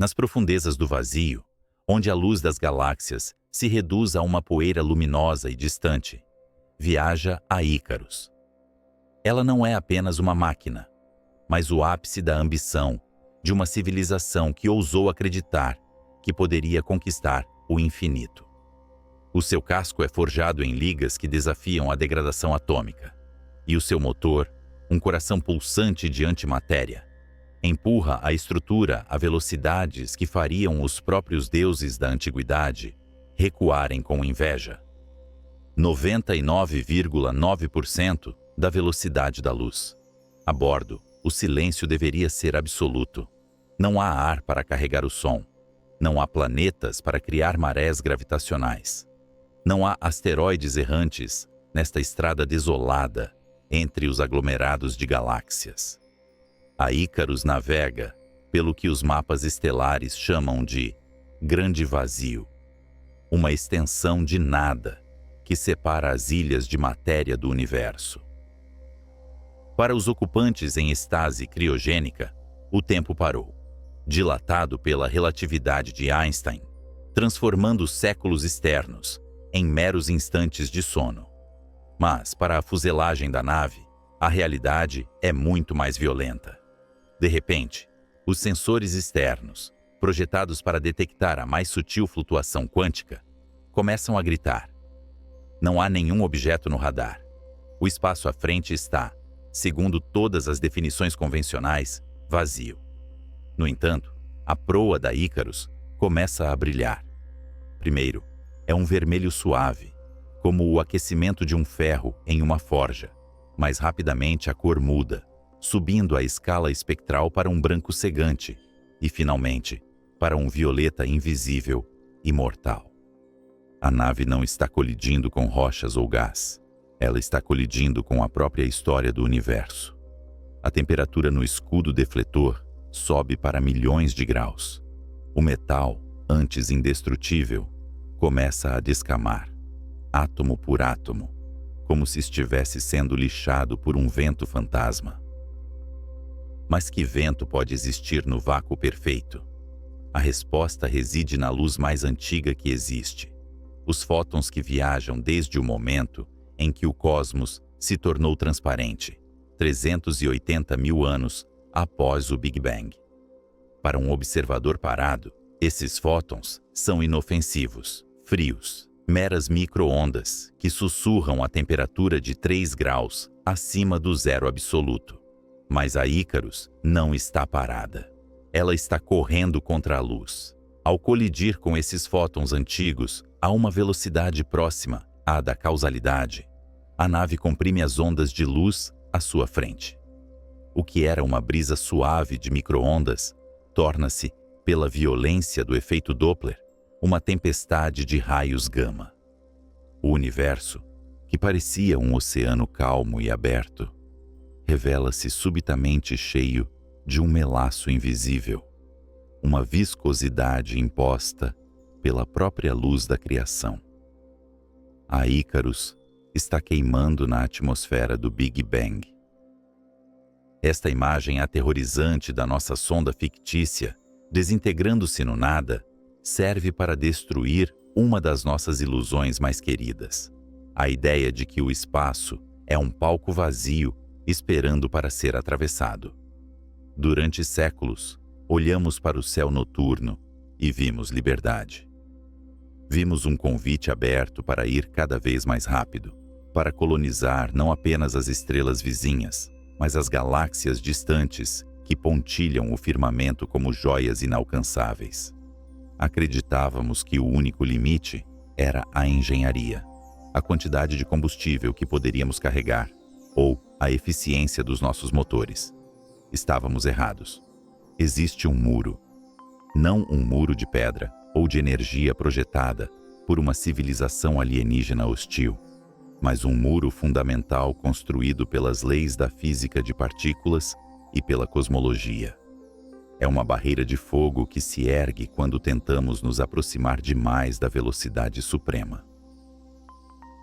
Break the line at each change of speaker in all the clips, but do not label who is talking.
Nas profundezas do vazio, onde a luz das galáxias se reduz a uma poeira luminosa e distante, viaja a Ícaros. Ela não é apenas uma máquina, mas o ápice da ambição de uma civilização que ousou acreditar que poderia conquistar o infinito. O seu casco é forjado em ligas que desafiam a degradação atômica, e o seu motor, um coração pulsante de antimatéria, empurra a estrutura a velocidades que fariam os próprios deuses da antiguidade recuarem com inveja. 99,9% da velocidade da luz. A bordo, o silêncio deveria ser absoluto. Não há ar para carregar o som. Não há planetas para criar marés gravitacionais. Não há asteroides errantes nesta estrada desolada entre os aglomerados de galáxias. A Ícaros navega pelo que os mapas estelares chamam de Grande Vazio, uma extensão de nada que separa as ilhas de matéria do universo. Para os ocupantes em estase criogênica, o tempo parou, dilatado pela relatividade de Einstein, transformando séculos externos em meros instantes de sono. Mas, para a fuselagem da nave, a realidade é muito mais violenta. De repente, os sensores externos, projetados para detectar a mais sutil flutuação quântica, começam a gritar. Não há nenhum objeto no radar. O espaço à frente está, segundo todas as definições convencionais, vazio. No entanto, a proa da Ícaros começa a brilhar. Primeiro, é um vermelho suave, como o aquecimento de um ferro em uma forja. Mas rapidamente a cor muda, subindo a escala espectral para um branco cegante e, finalmente, para um violeta invisível e mortal. A nave não está colidindo com rochas ou gás. Ela está colidindo com a própria história do universo. A temperatura no escudo defletor sobe para milhões de graus. O metal, antes indestrutível, começa a descamar, átomo por átomo, como se estivesse sendo lixado por um vento fantasma. Mas que vento pode existir no vácuo perfeito? A resposta reside na luz mais antiga que existe. Os fótons que viajam desde o momento em que o cosmos se tornou transparente, 380 mil anos após o Big Bang. Para um observador parado, esses fótons são inofensivos, frios, meras micro-ondas que sussurram a temperatura de 3 graus acima do zero absoluto. Mas a Ícaros não está parada. Ela está correndo contra a luz. Ao colidir com esses fótons antigos a uma velocidade próxima à da causalidade, a nave comprime as ondas de luz à sua frente. O que era uma brisa suave de micro-ondas torna-se, pela violência do efeito Doppler, uma tempestade de raios gama. O universo, que parecia um oceano calmo e aberto, revela-se subitamente cheio de um melaço invisível, uma viscosidade imposta pela própria luz da criação. A Ícaros está queimando na atmosfera do Big Bang. Esta imagem aterrorizante da nossa sonda fictícia, desintegrando-se no nada, serve para destruir uma das nossas ilusões mais queridas: a ideia de que o espaço é um palco vazio esperando para ser atravessado. Durante séculos, olhamos para o céu noturno e vimos liberdade. Vimos um convite aberto para ir cada vez mais rápido, para colonizar não apenas as estrelas vizinhas, mas as galáxias distantes que pontilham o firmamento como joias inalcançáveis. Acreditávamos que o único limite era a engenharia, a quantidade de combustível que poderíamos carregar, ou a eficiência dos nossos motores. Estávamos errados. Existe um muro. Não um muro de pedra ou de energia projetada por uma civilização alienígena hostil, mas um muro fundamental construído pelas leis da física de partículas e pela cosmologia. É uma barreira de fogo que se ergue quando tentamos nos aproximar demais da velocidade suprema.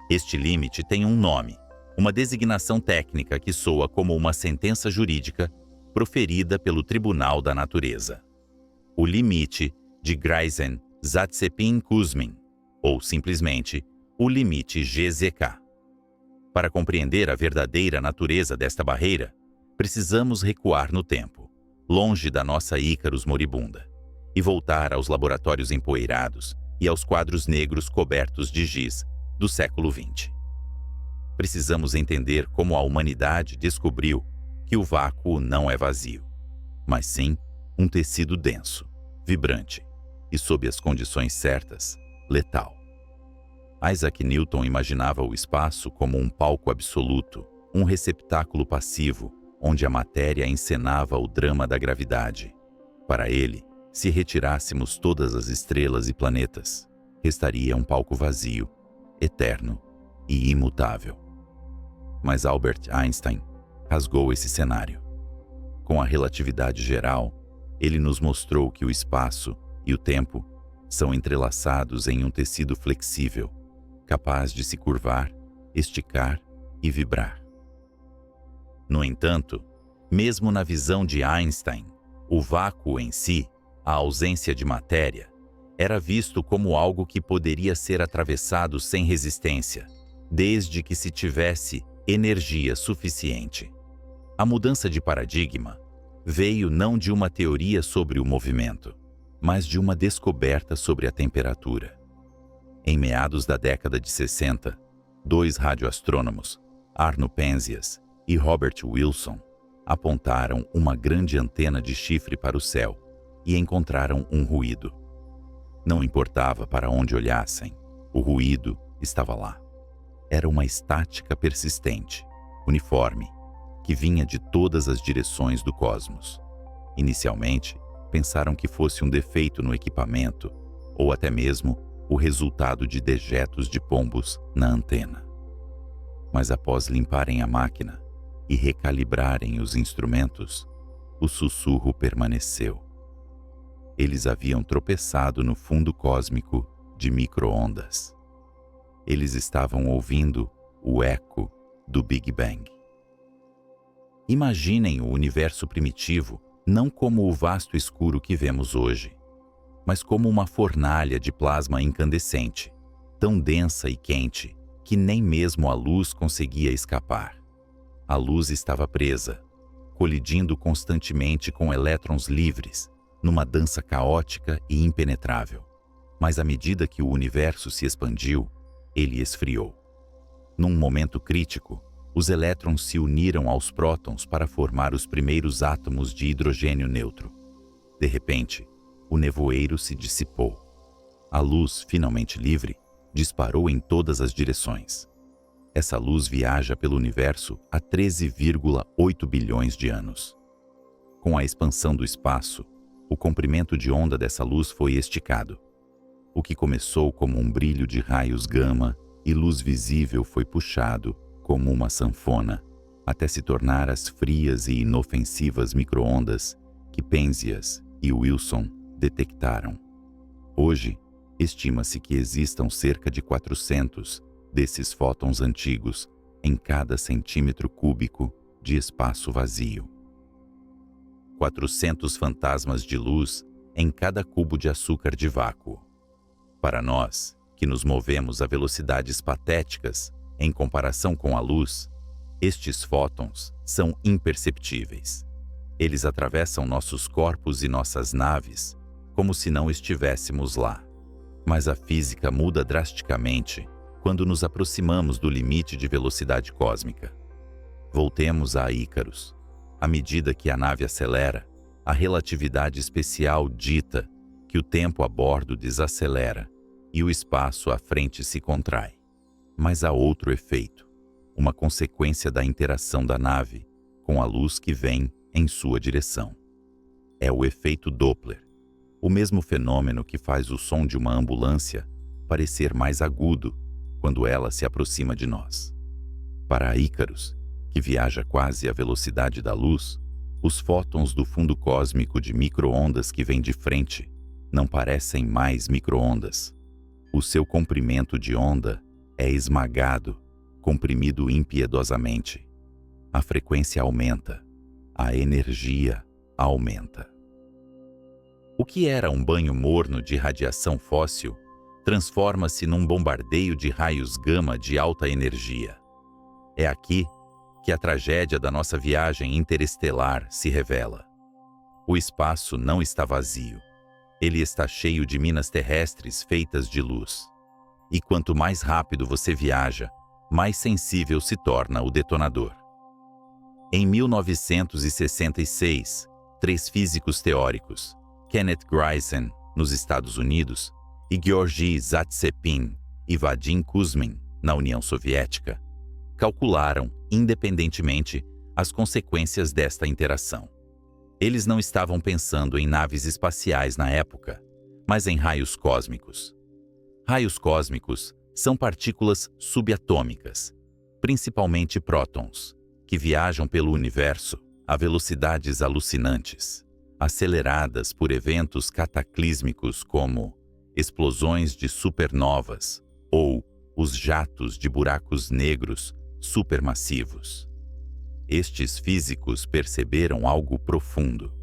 Este limite tem um nome, uma designação técnica que soa como uma sentença jurídica proferida pelo Tribunal da Natureza. o limite de Greisen-Zatzepin-Kuzmin, ou simplesmente o limite GZK. Para compreender a verdadeira natureza desta barreira, precisamos recuar no tempo, longe da nossa Ícaros moribunda, e voltar aos laboratórios empoeirados e aos quadros negros cobertos de giz do século XX. Precisamos entender como a humanidade descobriu que o vácuo não é vazio, mas sim um tecido denso, vibrante e, sob as condições certas, letal. Isaac Newton imaginava o espaço como um palco absoluto, um receptáculo passivo, onde a matéria encenava o drama da gravidade. Para ele, se retirássemos todas as estrelas e planetas, restaria um palco vazio, eterno e imutável. Mas Albert Einstein rasgou esse cenário. Com a relatividade geral, ele nos mostrou que o espaço e o tempo são entrelaçados em um tecido flexível, capaz de se curvar, esticar e vibrar. No entanto, mesmo na visão de Einstein, o vácuo em si, a ausência de matéria, era visto como algo que poderia ser atravessado sem resistência, desde que se tivesse energia suficiente. A mudança de paradigma veio não de uma teoria sobre o movimento, mas de uma descoberta sobre a temperatura. Em meados da década de 60, dois radioastrônomos, Arno Penzias e Robert Wilson, apontaram uma grande antena de chifre para o céu e encontraram um ruído. Não importava para onde olhassem, o ruído estava lá. Era uma estática persistente, uniforme, que vinha de todas as direções do cosmos. Inicialmente, pensaram que fosse um defeito no equipamento ou até mesmo o resultado de dejetos de pombos na antena. Mas após limparem a máquina e recalibrarem os instrumentos, o sussurro permaneceu. Eles haviam tropeçado no fundo cósmico de micro-ondas. Eles estavam ouvindo o eco do Big Bang. Imaginem o universo primitivo não como o vasto escuro que vemos hoje, mas como uma fornalha de plasma incandescente, tão densa e quente que nem mesmo a luz conseguia escapar. A luz estava presa, colidindo constantemente com elétrons livres, numa dança caótica e impenetrável. Mas à medida que o universo se expandiu, ele esfriou. Num momento crítico, os elétrons se uniram aos prótons para formar os primeiros átomos de hidrogênio neutro. De repente, o nevoeiro se dissipou. A luz, finalmente livre, disparou em todas as direções. Essa luz viaja pelo universo há 13,8 bilhões de anos. Com a expansão do espaço, o comprimento de onda dessa luz foi esticado. O que começou como um brilho de raios gama e luz visível foi puxado, como uma sanfona, até se tornar as frias e inofensivas micro-ondas que Penzias e Wilson detectaram. Hoje, estima-se que existam cerca de 400 desses fótons antigos em cada centímetro cúbico de espaço vazio. 400 fantasmas de luz em cada cubo de açúcar de vácuo. Para nós, que nos movemos a velocidades patéticas em comparação com a luz, estes fótons são imperceptíveis. Eles atravessam nossos corpos e nossas naves como se não estivéssemos lá. Mas a física muda drasticamente quando nos aproximamos do limite de velocidade cósmica. Voltemos a Ícaros. À medida que a nave acelera, a relatividade especial dita que o tempo a bordo desacelera e o espaço à frente se contrai. Mas há outro efeito, uma consequência da interação da nave com a luz que vem em sua direção. É o efeito Doppler, o mesmo fenômeno que faz o som de uma ambulância parecer mais agudo quando ela se aproxima de nós. Para Ícaros, que viaja quase à velocidade da luz, os fótons do fundo cósmico de micro-ondas que vem de frente não parecem mais micro-ondas. O seu comprimento de onda é esmagado, comprimido impiedosamente. A frequência aumenta, a energia aumenta. O que era um banho morno de radiação fóssil transforma-se num bombardeio de raios gama de alta energia. É aqui que a tragédia da nossa viagem interestelar se revela. O espaço não está vazio. Ele está cheio de minas terrestres feitas de luz. E quanto mais rápido você viaja, mais sensível se torna o detonador. Em 1966, 3 físicos teóricos, Kenneth Greisen, nos Estados Unidos, e Georgy Zatsepin e Vadim Kuzmin, na União Soviética, calcularam, independentemente, as consequências desta interação. Eles não estavam pensando em naves espaciais na época, mas em raios cósmicos. Raios cósmicos são partículas subatômicas, principalmente prótons, que viajam pelo universo a velocidades alucinantes, aceleradas por eventos cataclísmicos como explosões de supernovas ou os jatos de buracos negros supermassivos. Estes físicos perceberam algo profundo.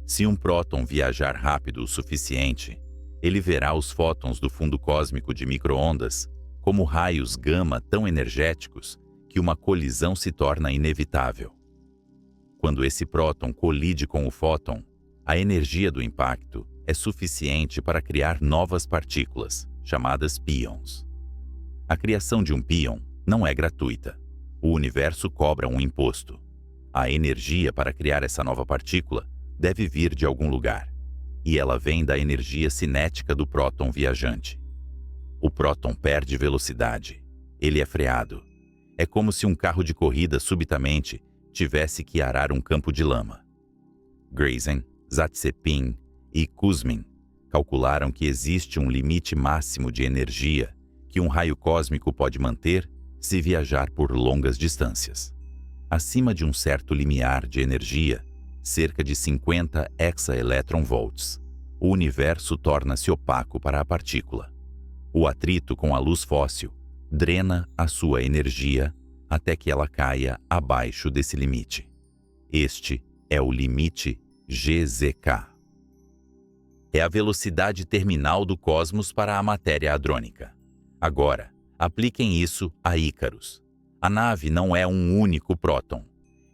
Se um próton viajar rápido o suficiente, ele verá os fótons do fundo cósmico de micro-ondas como raios gama tão energéticos que uma colisão se torna inevitável. Quando esse próton colide com o fóton, a energia do impacto é suficiente para criar novas partículas, chamadas pions. A criação de um pion não é gratuita. O universo cobra um imposto. A energia para criar essa nova partícula deve vir de algum lugar, e ela vem da energia cinética do próton viajante. O próton perde velocidade. Ele é freado. É como se um carro de corrida subitamente tivesse que arar um campo de lama. Greisen, Zatsepin e Kuzmin calcularam que existe um limite máximo de energia que um raio cósmico pode manter se viajar por longas distâncias. Acima de um certo limiar de energia, cerca de 50 hexaelectronvolts, o universo torna-se opaco para a partícula. O atrito com a luz fóssil drena a sua energia até que ela caia abaixo desse limite. Este é o limite GZK. É a velocidade terminal do cosmos para a matéria hadrônica. Agora, apliquem isso a Ícaros. A nave não é um único próton.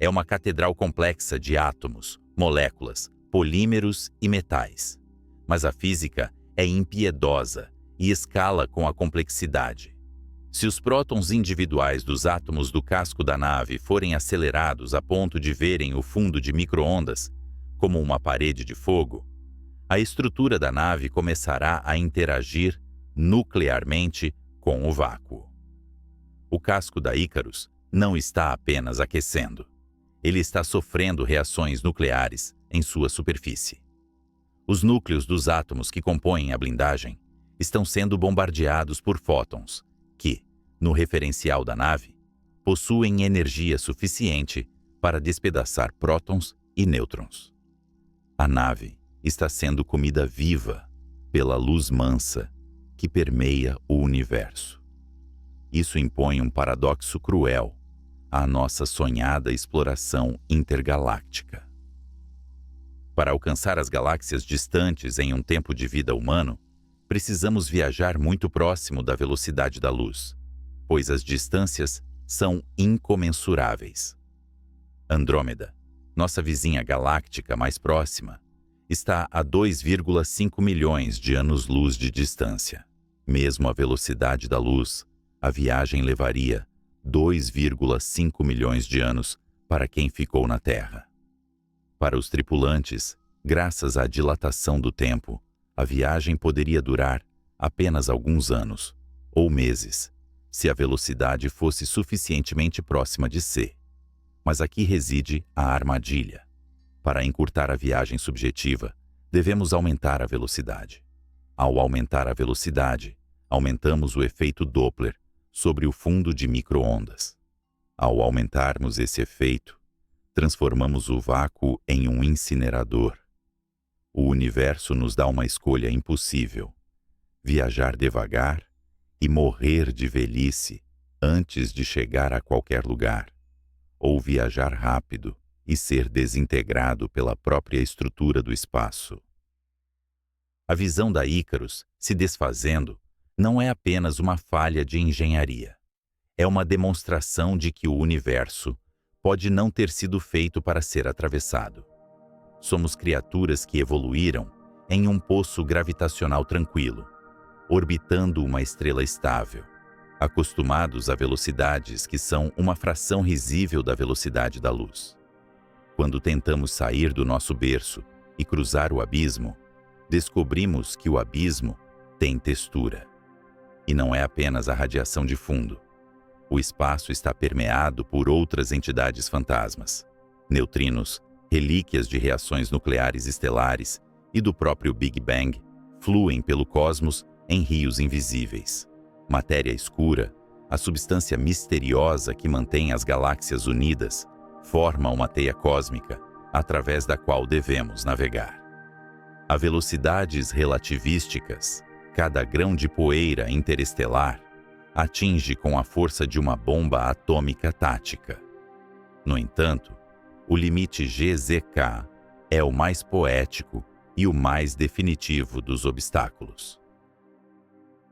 É uma catedral complexa de átomos, moléculas, polímeros e metais. Mas a física é impiedosa e escala com a complexidade. Se os prótons individuais dos átomos do casco da nave forem acelerados a ponto de verem o fundo de micro-ondas, como uma parede de fogo, a estrutura da nave começará a interagir nuclearmente com o vácuo. O casco da Ícaros não está apenas aquecendo. Ele está sofrendo reações nucleares em sua superfície. Os núcleos dos átomos que compõem a blindagem estão sendo bombardeados por fótons, que, no referencial da nave, possuem energia suficiente para despedaçar prótons e nêutrons. A nave está sendo comida viva pela luz mansa que permeia o universo. Isso impõe um paradoxo cruel à nossa sonhada exploração intergaláctica. Para alcançar as galáxias distantes em um tempo de vida humano, precisamos viajar muito próximo da velocidade da luz, pois as distâncias são incomensuráveis. Andrômeda, nossa vizinha galáctica mais próxima, está a 2,5 milhões de anos-luz de distância. Mesmo a velocidade da luz, a viagem levaria 2,5 milhões de anos para quem ficou na Terra. Para os tripulantes, graças à dilatação do tempo, a viagem poderia durar apenas alguns anos ou meses, se a velocidade fosse suficientemente próxima de C. Mas aqui reside a armadilha. Para encurtar a viagem subjetiva, devemos aumentar a velocidade. Ao aumentar a velocidade, aumentamos o efeito Doppler sobre o fundo de micro-ondas. Ao aumentarmos esse efeito, transformamos o vácuo em um incinerador. O universo nos dá uma escolha impossível: viajar devagar e morrer de velhice antes de chegar a qualquer lugar, ou viajar rápido e ser desintegrado pela própria estrutura do espaço. A visão da Ícaros se desfazendo não é apenas uma falha de engenharia. É uma demonstração de que o universo pode não ter sido feito para ser atravessado. Somos criaturas que evoluíram em um poço gravitacional tranquilo, orbitando uma estrela estável, acostumados a velocidades que são uma fração risível da velocidade da luz. Quando tentamos sair do nosso berço e cruzar o abismo, descobrimos que o abismo tem textura. E não é apenas a radiação de fundo. O espaço está permeado por outras entidades fantasmas, neutrinos, relíquias de reações nucleares estelares e do próprio Big Bang, fluem pelo cosmos em rios invisíveis. Matéria escura, a substância misteriosa que mantém as galáxias unidas, forma uma teia cósmica através da qual devemos navegar. A velocidades relativísticas, cada grão de poeira interestelar atinge com a força de uma bomba atômica tática. No entanto, o limite GZK é o mais poético e o mais definitivo dos obstáculos.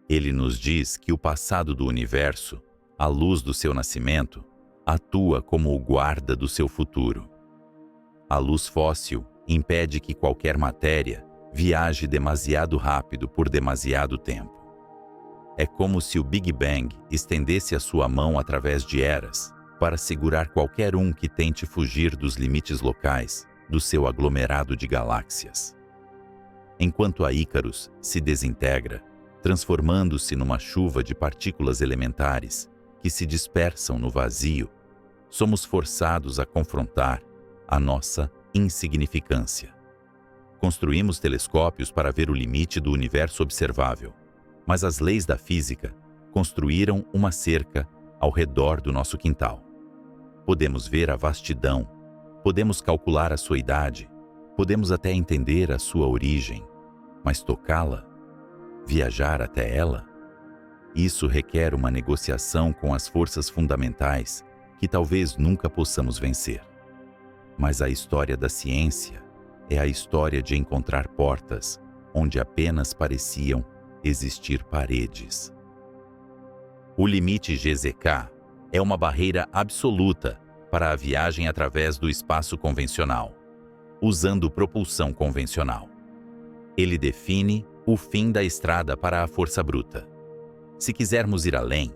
Ele nos diz que o passado do universo, a luz do seu nascimento, atua como o guarda do seu futuro. A luz fóssil impede que qualquer matéria viaje demasiado rápido por demasiado tempo. É como se o Big Bang estendesse a sua mão através de eras para segurar qualquer um que tente fugir dos limites locais do seu aglomerado de galáxias. Enquanto a Ícaros se desintegra, transformando-se numa chuva de partículas elementares que se dispersam no vazio, somos forçados a confrontar a nossa insignificância. Construímos telescópios para ver o limite do universo observável, mas as leis da física construíram uma cerca ao redor do nosso quintal. Podemos ver a vastidão, podemos calcular a sua idade, podemos até entender a sua origem, mas tocá-la, viajar até ela, isso requer uma negociação com as forças fundamentais que talvez nunca possamos vencer. Mas a história da ciência é a história de encontrar portas onde apenas pareciam existir paredes. O limite GZK é uma barreira absoluta para a viagem através do espaço convencional, usando propulsão convencional. Ele define o fim da estrada para a força bruta. Se quisermos ir além,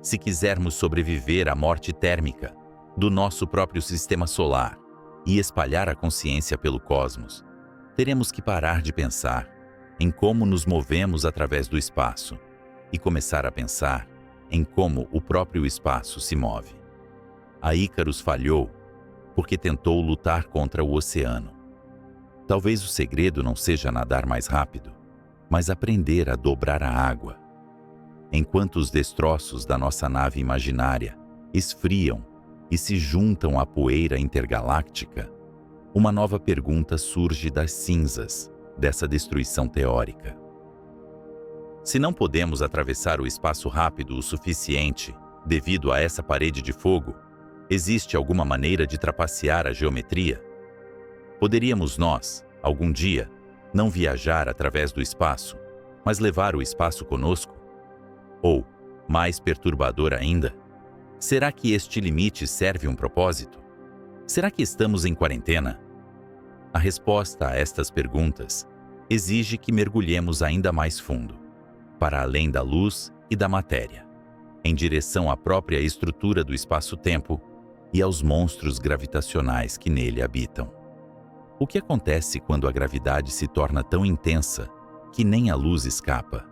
se quisermos sobreviver à morte térmica do nosso próprio sistema solar e espalhar a consciência pelo cosmos, teremos que parar de pensar em como nos movemos através do espaço e começar a pensar em como o próprio espaço se move. A Ícaros falhou porque tentou lutar contra o oceano. Talvez o segredo não seja nadar mais rápido, mas aprender a dobrar a água. Enquanto os destroços da nossa nave imaginária esfriam e se juntam à poeira intergaláctica, uma nova pergunta surge das cinzas dessa destruição teórica. Se não podemos atravessar o espaço rápido o suficiente devido a essa parede de fogo, existe alguma maneira de trapacear a geometria? Poderíamos nós, algum dia, não viajar através do espaço, mas levar o espaço conosco? Ou, mais perturbador ainda, será que este limite serve um propósito? Será que estamos em quarentena? A resposta a estas perguntas exige que mergulhemos ainda mais fundo, para além da luz e da matéria, em direção à própria estrutura do espaço-tempo e aos monstros gravitacionais que nele habitam. O que acontece quando a gravidade se torna tão intensa que nem a luz escapa?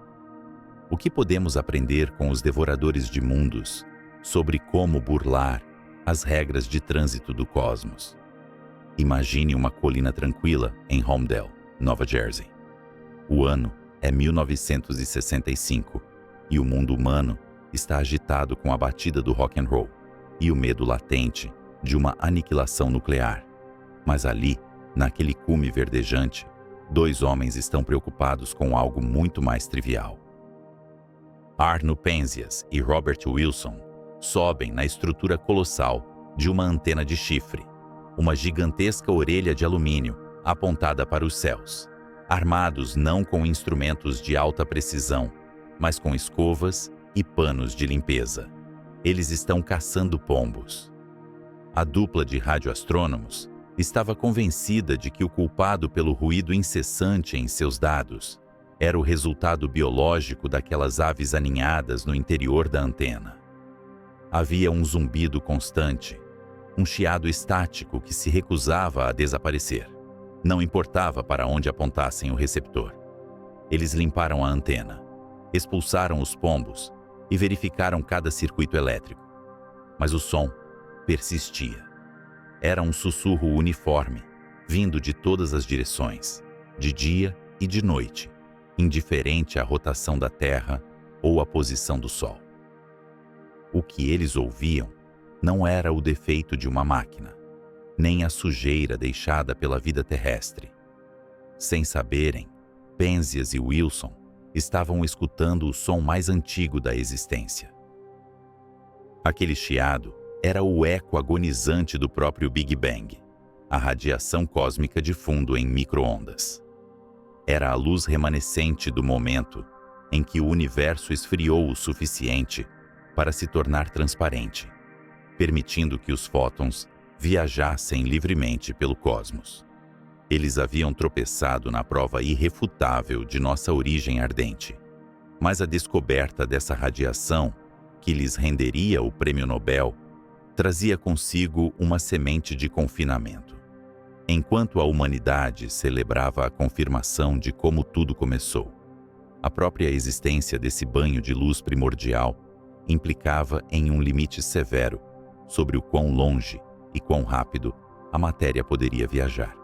O que podemos aprender com os devoradores de mundos sobre como burlar as regras de trânsito do cosmos? Imagine uma colina tranquila em Holmdel, Nova Jersey. O ano é 1965 e o mundo humano está agitado com a batida do rock and roll e o medo latente de uma aniquilação nuclear. Mas ali, naquele cume verdejante, dois homens estão preocupados com algo muito mais trivial. Arno Penzias e Robert Wilson sobem na estrutura colossal de uma antena de chifre, uma gigantesca orelha de alumínio apontada para os céus, armados não com instrumentos de alta precisão, mas com escovas e panos de limpeza. Eles estão caçando pombos. A dupla de radioastrônomos estava convencida de que o culpado pelo ruído incessante em seus dados era o resultado biológico daquelas aves aninhadas no interior da antena. Havia um zumbido constante, um chiado estático que se recusava a desaparecer. Não importava para onde apontassem o receptor. Eles limparam a antena, expulsaram os pombos e verificaram cada circuito elétrico. Mas o som persistia. Era um sussurro uniforme, vindo de todas as direções, de dia e de noite, indiferente à rotação da Terra ou à posição do Sol. O que eles ouviam não era o defeito de uma máquina, nem a sujeira deixada pela vida terrestre. Sem saberem, Penzias e Wilson estavam escutando o som mais antigo da existência. Aquele chiado era o eco agonizante do próprio Big Bang, a radiação cósmica de fundo em micro-ondas. Era a luz remanescente do momento em que o universo esfriou o suficiente para se tornar transparente, permitindo que os fótons viajassem livremente pelo cosmos. Eles haviam tropeçado na prova irrefutável de nossa origem ardente, mas a descoberta dessa radiação, que lhes renderia o prêmio Nobel, trazia consigo uma semente de confinamento. Enquanto a humanidade celebrava a confirmação de como tudo começou, a própria existência desse banho de luz primordial implicava em um limite severo sobre o quão longe e quão rápido a matéria poderia viajar.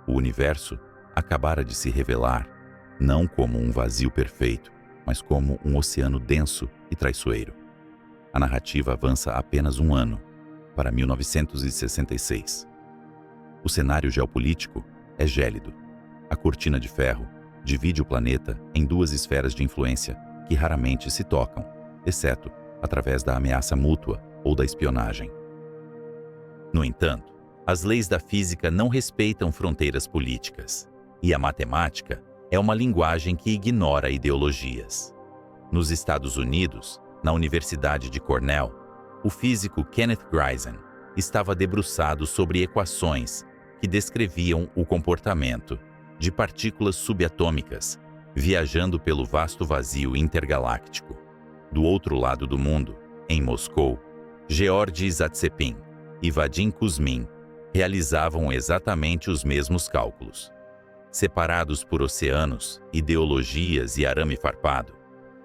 O universo acabara de se revelar não como um vazio perfeito, mas como um oceano denso e traiçoeiro. A narrativa avança apenas um ano, para 1966. O cenário geopolítico é gélido. A cortina de ferro divide o planeta em duas esferas de influência que raramente se tocam, exceto através da ameaça mútua ou da espionagem. No entanto, as leis da física não respeitam fronteiras políticas, e a matemática é uma linguagem que ignora ideologias. Nos Estados Unidos, na Universidade de Cornell, o físico Kenneth Greisen estava debruçado sobre equações que descreviam o comportamento de partículas subatômicas viajando pelo vasto vazio intergaláctico. Do outro lado do mundo, em Moscou, Georgy Zatsepin e Vadim Kuzmin realizavam exatamente os mesmos cálculos. Separados por oceanos, ideologias e arame farpado,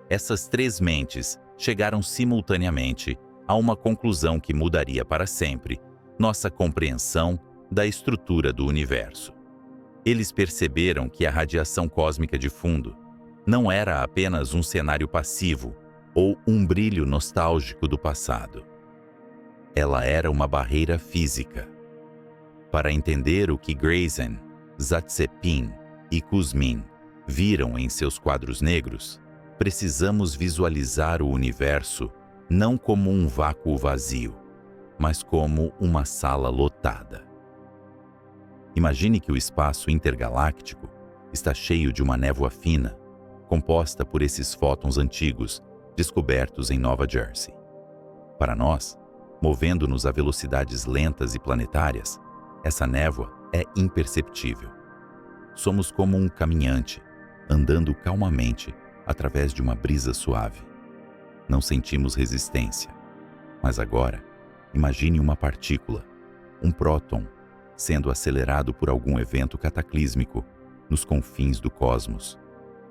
essas três mentes chegaram simultaneamente a uma conclusão que mudaria para sempre nossa compreensão da estrutura do universo. Eles perceberam que a radiação cósmica de fundo não era apenas um cenário passivo ou um brilho nostálgico do passado. Ela era uma barreira física. Para entender o que Greisen, Zatsepin e Kuzmin viram em seus quadros negros, precisamos visualizar o universo não como um vácuo vazio, mas como uma sala lotada. Imagine que o espaço intergaláctico está cheio de uma névoa fina, composta por esses fótons antigos descobertos em Nova Jersey. Para nós, movendo-nos a velocidades lentas e planetárias, essa névoa é imperceptível. Somos como um caminhante, andando calmamente através de uma brisa suave. Não sentimos resistência. Mas agora, imagine uma partícula, um próton, sendo acelerado por algum evento cataclísmico nos confins do cosmos.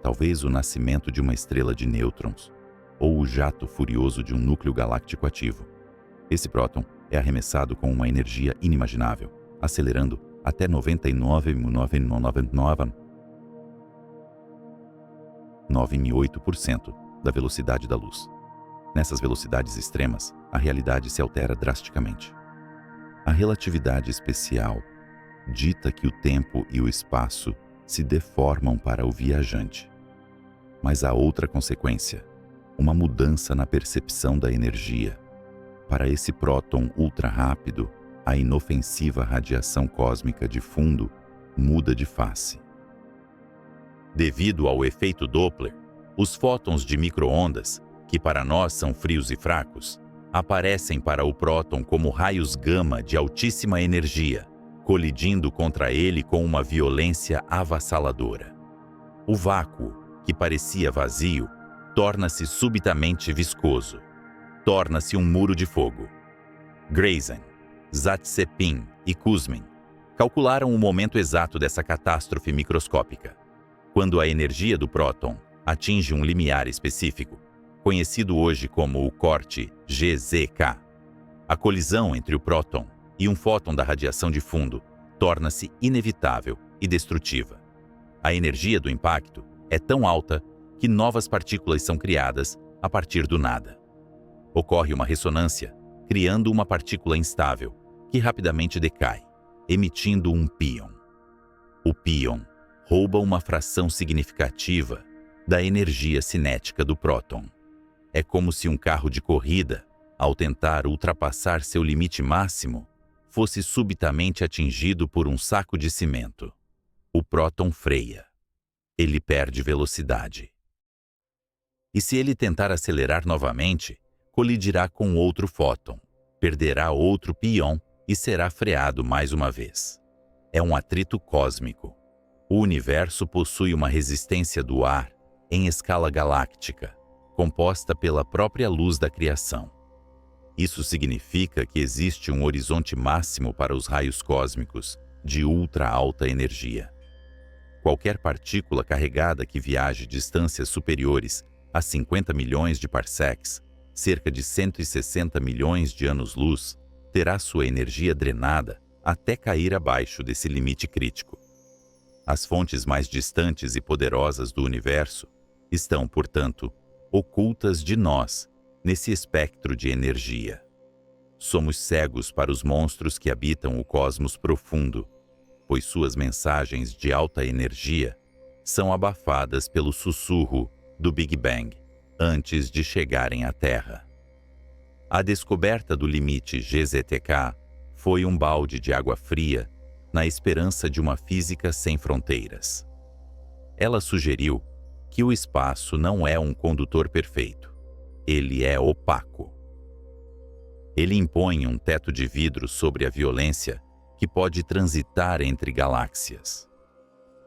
Talvez o nascimento de uma estrela de nêutrons, ou o jato furioso de um núcleo galáctico ativo. Esse próton é arremessado com uma energia inimaginável, acelerando até 99,998% da velocidade da luz. Nessas velocidades extremas, a realidade se altera drasticamente. A relatividade especial dita que o tempo e o espaço se deformam para o viajante. Mas há outra consequência, uma mudança na percepção da energia. Para esse próton ultra-rápido, a inofensiva radiação cósmica de fundo muda de face. Devido ao efeito Doppler, os fótons de micro-ondas, que para nós são frios e fracos, aparecem para o próton como raios gama de altíssima energia, colidindo contra ele com uma violência avassaladora. O vácuo, que parecia vazio, torna-se subitamente viscoso. Torna-se um muro de fogo. Grayson, Zatsepin e Kuzmin calcularam o momento exato dessa catástrofe microscópica. Quando a energia do próton atinge um limiar específico, conhecido hoje como o corte GZK, a colisão entre o próton e um fóton da radiação de fundo torna-se inevitável e destrutiva. A energia do impacto é tão alta que novas partículas são criadas a partir do nada. Ocorre uma ressonância, criando uma partícula instável, que rapidamente decai, emitindo um pion. O pion rouba uma fração significativa da energia cinética do próton. É como se um carro de corrida, ao tentar ultrapassar seu limite máximo, fosse subitamente atingido por um saco de cimento. O próton freia. Ele perde velocidade. E se ele tentar acelerar novamente, colidirá com outro fóton, perderá outro pion e será freado mais uma vez. É um atrito cósmico. O universo possui uma resistência do ar em escala galáctica, composta pela própria luz da criação. Isso significa que existe um horizonte máximo para os raios cósmicos de ultra alta energia. Qualquer partícula carregada que viaje distâncias superiores a 50 milhões de parsecs, cerca de 160 milhões de anos-luz, terá sua energia drenada até cair abaixo desse limite crítico. As fontes mais distantes e poderosas do universo estão, portanto, ocultas de nós nesse espectro de energia. Somos cegos para os monstros que habitam o cosmos profundo, pois suas mensagens de alta energia são abafadas pelo sussurro do Big Bang antes de chegarem à Terra. A descoberta do limite GZTK foi um balde de água fria na esperança de uma física sem fronteiras. Ela sugeriu que o espaço não é um condutor perfeito. Ele é opaco. Ele impõe um teto de vidro sobre a violência que pode transitar entre galáxias.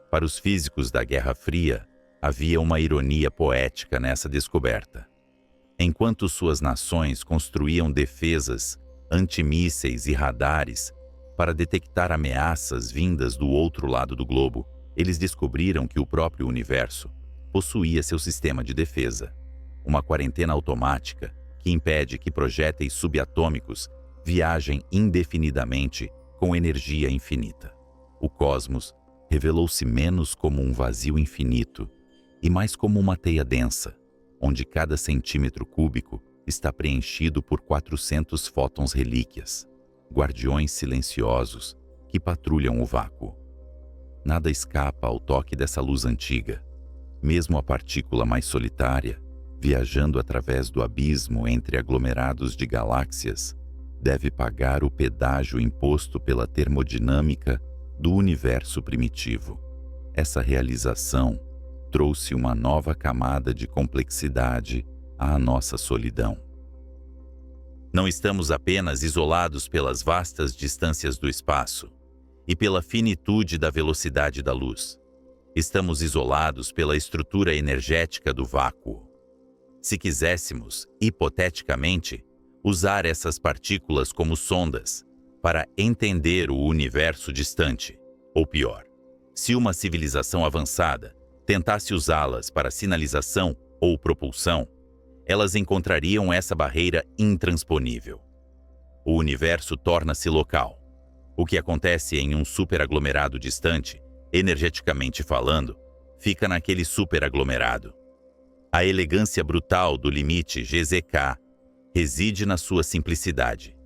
Para os físicos da Guerra Fria, havia uma ironia poética nessa descoberta. Enquanto suas nações construíam defesas, antimísseis e radares para detectar ameaças vindas do outro lado do globo, eles descobriram que o próprio universo possuía seu sistema de defesa, uma quarentena automática que impede que projéteis subatômicos viajem indefinidamente com energia infinita. O cosmos revelou-se menos como um vazio infinito e mais como uma teia densa, onde cada centímetro cúbico está preenchido por 400 fótons relíquias, guardiões silenciosos que patrulham o vácuo. Nada escapa ao toque dessa luz antiga. Mesmo a partícula mais solitária, viajando através do abismo entre aglomerados de galáxias, deve pagar o pedágio imposto pela termodinâmica do universo primitivo. Essa realização trouxe uma nova camada de complexidade à nossa solidão. Não estamos apenas isolados pelas vastas distâncias do espaço e pela finitude da velocidade da luz. Estamos isolados pela estrutura energética do vácuo. Se quiséssemos, hipoteticamente, usar essas partículas como sondas para entender o universo distante, ou pior, se uma civilização avançada tentasse usá-las para sinalização ou propulsão, elas encontrariam essa barreira intransponível. O universo torna-se local. O que acontece em um superaglomerado distante, energeticamente falando, fica naquele superaglomerado. A elegância brutal do limite GZK reside na sua simplicidade.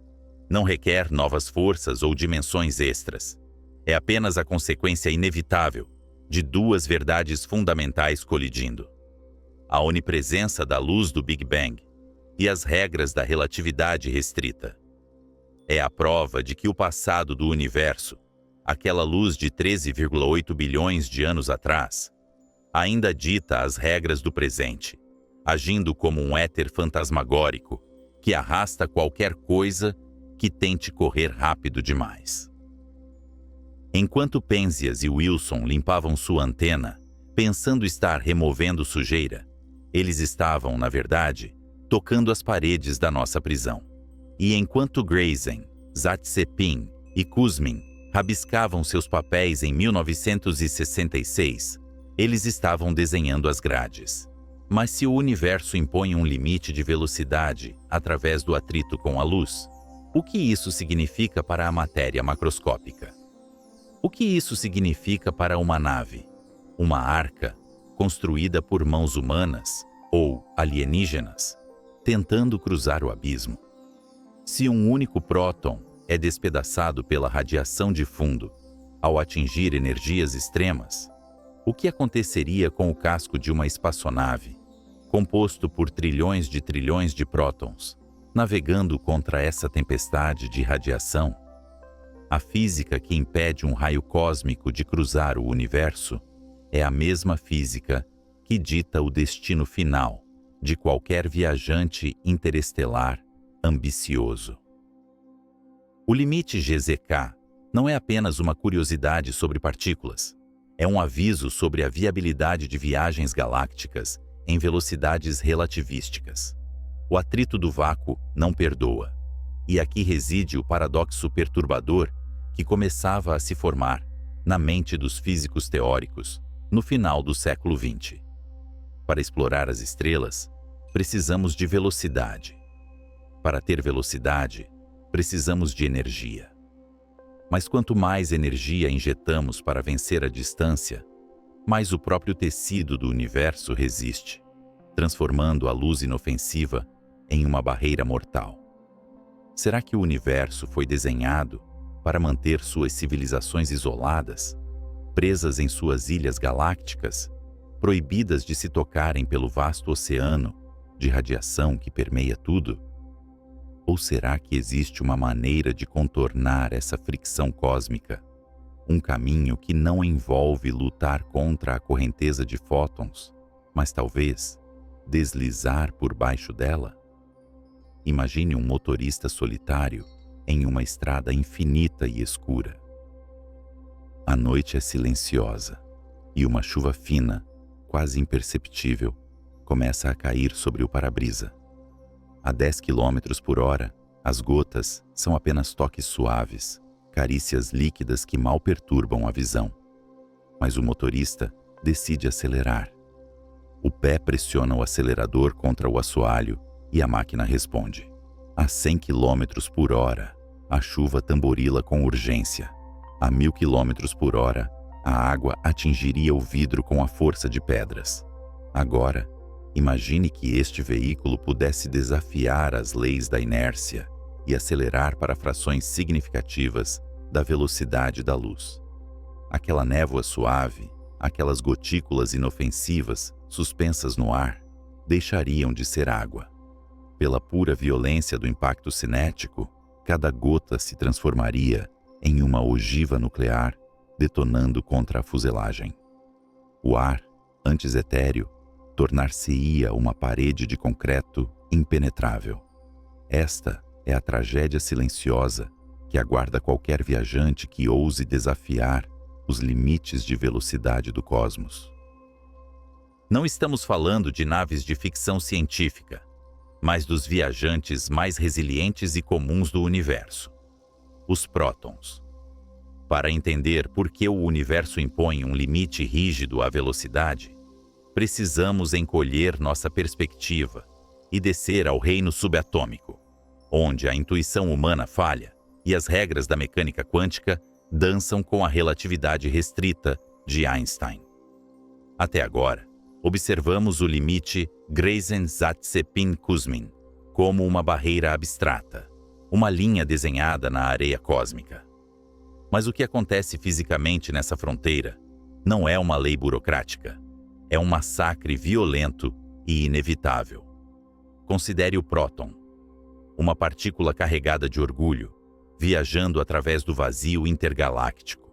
Não requer novas forças ou dimensões extras. É apenas a consequência inevitável de duas verdades fundamentais colidindo: a onipresença da luz do Big Bang e as regras da relatividade restrita. É a prova de que o passado do universo, aquela luz de 13,8 bilhões de anos atrás, ainda dita as regras do presente, agindo como um éter fantasmagórico que arrasta qualquer coisa que tente correr rápido demais. Enquanto Penzias e Wilson limpavam sua antena, pensando estar removendo sujeira, eles estavam, na verdade, tocando as paredes da nossa prisão. E enquanto Grayson, Zatsepin e Kuzmin rabiscavam seus papéis em 1966, eles estavam desenhando as grades. Mas se o universo impõe um limite de velocidade através do atrito com a luz, o que isso significa para a matéria macroscópica? O que isso significa para uma nave, uma arca, construída por mãos humanas ou alienígenas, tentando cruzar o abismo? Se um único próton é despedaçado pela radiação de fundo ao atingir energias extremas, o que aconteceria com o casco de uma espaçonave, composto por trilhões de prótons, navegando contra essa tempestade de radiação? A física que impede um raio cósmico de cruzar o universo é a mesma física que dita o destino final de qualquer viajante interestelar ambicioso. O limite GZK não é apenas uma curiosidade sobre partículas, é um aviso sobre a viabilidade de viagens galácticas em velocidades relativísticas. O atrito do vácuo não perdoa, e aqui reside o paradoxo perturbador que começava a se formar na mente dos físicos teóricos no final do século XX. Para explorar as estrelas, precisamos de velocidade. Para ter velocidade, precisamos de energia. Mas quanto mais energia injetamos para vencer a distância, mais o próprio tecido do universo resiste, transformando a luz inofensiva em uma barreira mortal. Será que o universo foi desenhado para manter suas civilizações isoladas, presas em suas ilhas galácticas, proibidas de se tocarem pelo vasto oceano de radiação que permeia tudo? Ou será que existe uma maneira de contornar essa fricção cósmica? Um caminho que não envolve lutar contra a correnteza de fótons, mas talvez deslizar por baixo dela? Imagine um motorista solitário em uma estrada infinita e escura. A noite é silenciosa e uma chuva fina, quase imperceptível, começa a cair sobre o para-brisa. A 10 km por hora, as gotas são apenas toques suaves, carícias líquidas que mal perturbam a visão. Mas o motorista decide acelerar. O pé pressiona o acelerador contra o assoalho e a máquina responde. A 100 km por hora, a chuva tamborila com urgência. A 1000 km por hora, a água atingiria o vidro com a força de pedras. Agora, imagine que este veículo pudesse desafiar as leis da inércia e acelerar para frações significativas da velocidade da luz. Aquela névoa suave, aquelas gotículas inofensivas suspensas no ar, deixariam de ser água. Pela pura violência do impacto cinético, cada gota se transformaria em uma ogiva nuclear, detonando contra a fuselagem. O ar, antes etéreo, tornar-se-ia uma parede de concreto impenetrável. Esta é a tragédia silenciosa que aguarda qualquer viajante que ouse desafiar os limites de velocidade do cosmos. Não estamos falando de naves de ficção científica, mas dos viajantes mais resilientes e comuns do universo, os prótons. Para entender por que o universo impõe um limite rígido à velocidade, precisamos encolher nossa perspectiva e descer ao reino subatômico, onde a intuição humana falha e as regras da mecânica quântica dançam com a relatividade restrita de Einstein. Até agora, observamos o limite Grayson-Zatsepin-Kuzmin como uma barreira abstrata, uma linha desenhada na areia cósmica. Mas o que acontece fisicamente nessa fronteira não é uma lei burocrática. É um massacre violento e inevitável. Considere o próton, uma partícula carregada de orgulho, viajando através do vazio intergaláctico.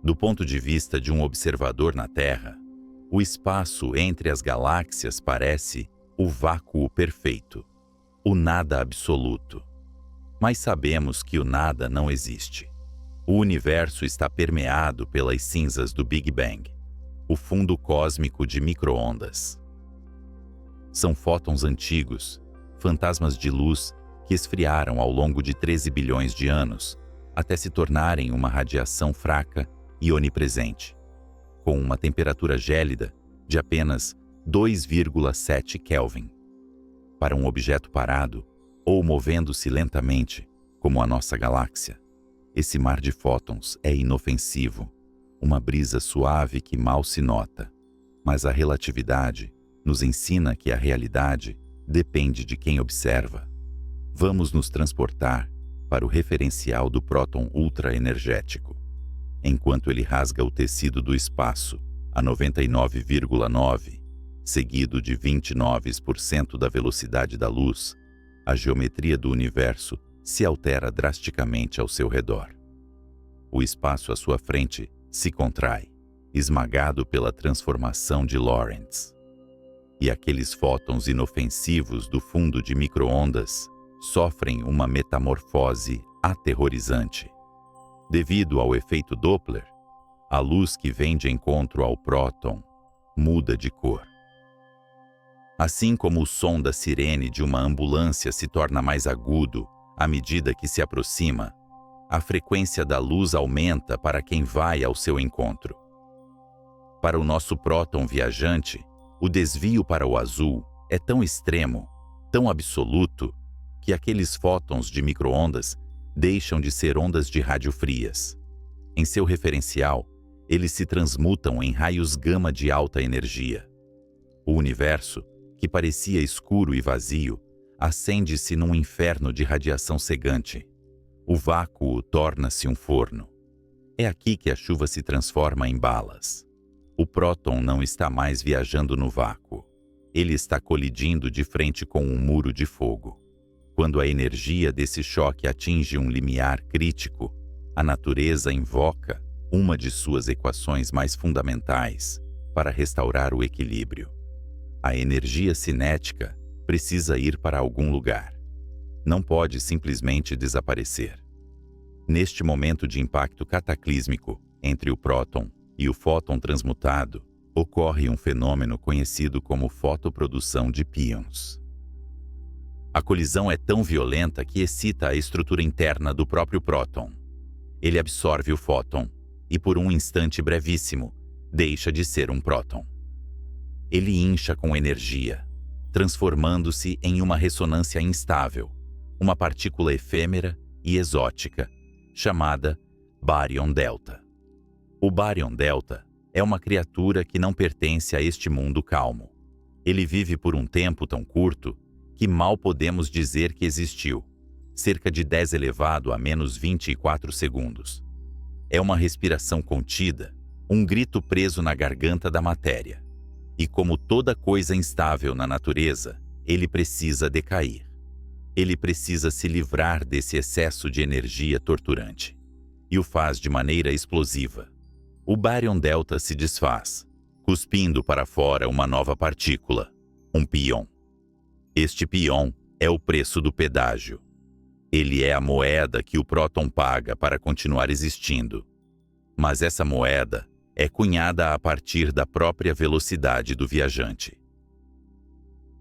Do ponto de vista de um observador na Terra, o espaço entre as galáxias parece o vácuo perfeito, o nada absoluto. Mas sabemos que o nada não existe. O universo está permeado pelas cinzas do Big Bang, o fundo cósmico de micro-ondas. São fótons antigos, fantasmas de luz que esfriaram ao longo de 13 bilhões de anos até se tornarem uma radiação fraca e onipresente, com uma temperatura gélida de apenas 2,7 Kelvin. Para um objeto parado ou movendo-se lentamente, como a nossa galáxia, esse mar de fótons é inofensivo, uma brisa suave que mal se nota. Mas a relatividade nos ensina que a realidade depende de quem observa. Vamos nos transportar para o referencial do próton ultra-energético. Enquanto ele rasga o tecido do espaço a 99,9, seguido de 29% da velocidade da luz, a geometria do universo se altera drasticamente ao seu redor. O espaço à sua frente se contrai, esmagado pela transformação de Lorentz. E aqueles fótons inofensivos do fundo de micro-ondas sofrem uma metamorfose aterrorizante. Devido ao efeito Doppler, a luz que vem de encontro ao próton muda de cor. Assim como o som da sirene de uma ambulância se torna mais agudo à medida que se aproxima, a frequência da luz aumenta para quem vai ao seu encontro. Para o nosso próton viajante, o desvio para o azul é tão extremo, tão absoluto, que aqueles fótons de micro-ondas deixam de ser ondas de rádio frias. Em seu referencial, eles se transmutam em raios gama de alta energia. O universo, que parecia escuro e vazio, acende-se num inferno de radiação cegante. O vácuo torna-se um forno. É aqui que a chuva se transforma em balas. O próton não está mais viajando no vácuo. Ele está colidindo de frente com um muro de fogo. Quando a energia desse choque atinge um limiar crítico, a natureza invoca uma de suas equações mais fundamentais para restaurar o equilíbrio. A energia cinética precisa ir para algum lugar. Não pode simplesmente desaparecer. Neste momento de impacto cataclísmico entre o próton e o fóton transmutado, ocorre um fenômeno conhecido como fotoprodução de pions. A colisão é tão violenta que excita a estrutura interna do próprio próton. Ele absorve o fóton e, por um instante brevíssimo, deixa de ser um próton. Ele incha com energia, transformando-se em uma ressonância instável, uma partícula efêmera e exótica, chamada bárion delta. O bárion delta é uma criatura que não pertence a este mundo calmo. Ele vive por um tempo tão curto que mal podemos dizer que existiu, cerca de 10 elevado a menos 24 segundos. É uma respiração contida, um grito preso na garganta da matéria. E como toda coisa instável na natureza, ele precisa decair. Ele precisa se livrar desse excesso de energia torturante. E o faz de maneira explosiva. O bárion delta se desfaz, cuspindo para fora uma nova partícula, um pion. Este pion é o preço do pedágio. Ele é a moeda que o próton paga para continuar existindo. Mas essa moeda é cunhada a partir da própria velocidade do viajante.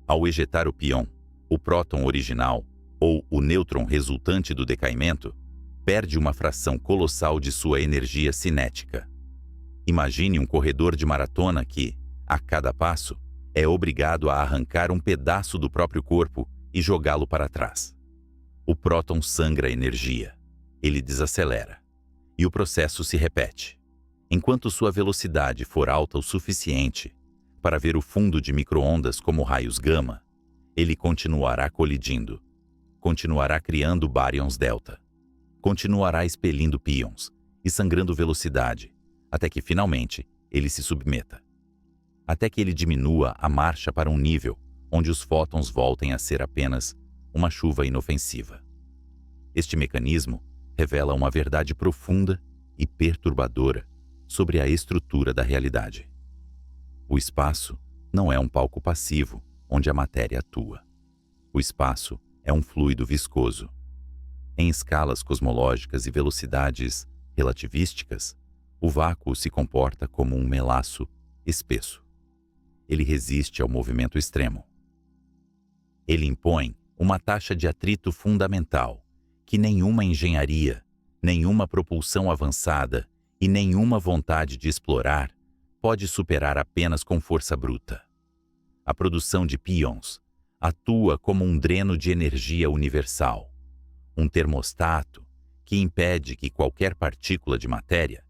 Ao ejetar o pion, o próton original, ou o nêutron resultante do decaimento, perde uma fração colossal de sua energia cinética. Imagine um corredor de maratona que, a cada passo, é obrigado a arrancar um pedaço do próprio corpo e jogá-lo para trás. O próton sangra energia. Ele desacelera. E o processo se repete. Enquanto sua velocidade for alta o suficiente para ver o fundo de micro-ondas como raios gama, ele continuará colidindo. Continuará criando bárions delta. Continuará expelindo pions e sangrando velocidade, até que finalmente ele se submeta. Até que ele diminua a marcha para um nível onde os fótons voltem a ser apenas uma chuva inofensiva. Este mecanismo revela uma verdade profunda e perturbadora sobre a estrutura da realidade. O espaço não é um palco passivo onde a matéria atua. O espaço é um fluido viscoso. Em escalas cosmológicas e velocidades relativísticas, o vácuo se comporta como um melaço espesso. Ele resiste ao movimento extremo. Ele impõe uma taxa de atrito fundamental que nenhuma engenharia, nenhuma propulsão avançada e nenhuma vontade de explorar pode superar apenas com força bruta. A produção de pions atua como um dreno de energia universal, um termostato que impede que qualquer partícula de matéria,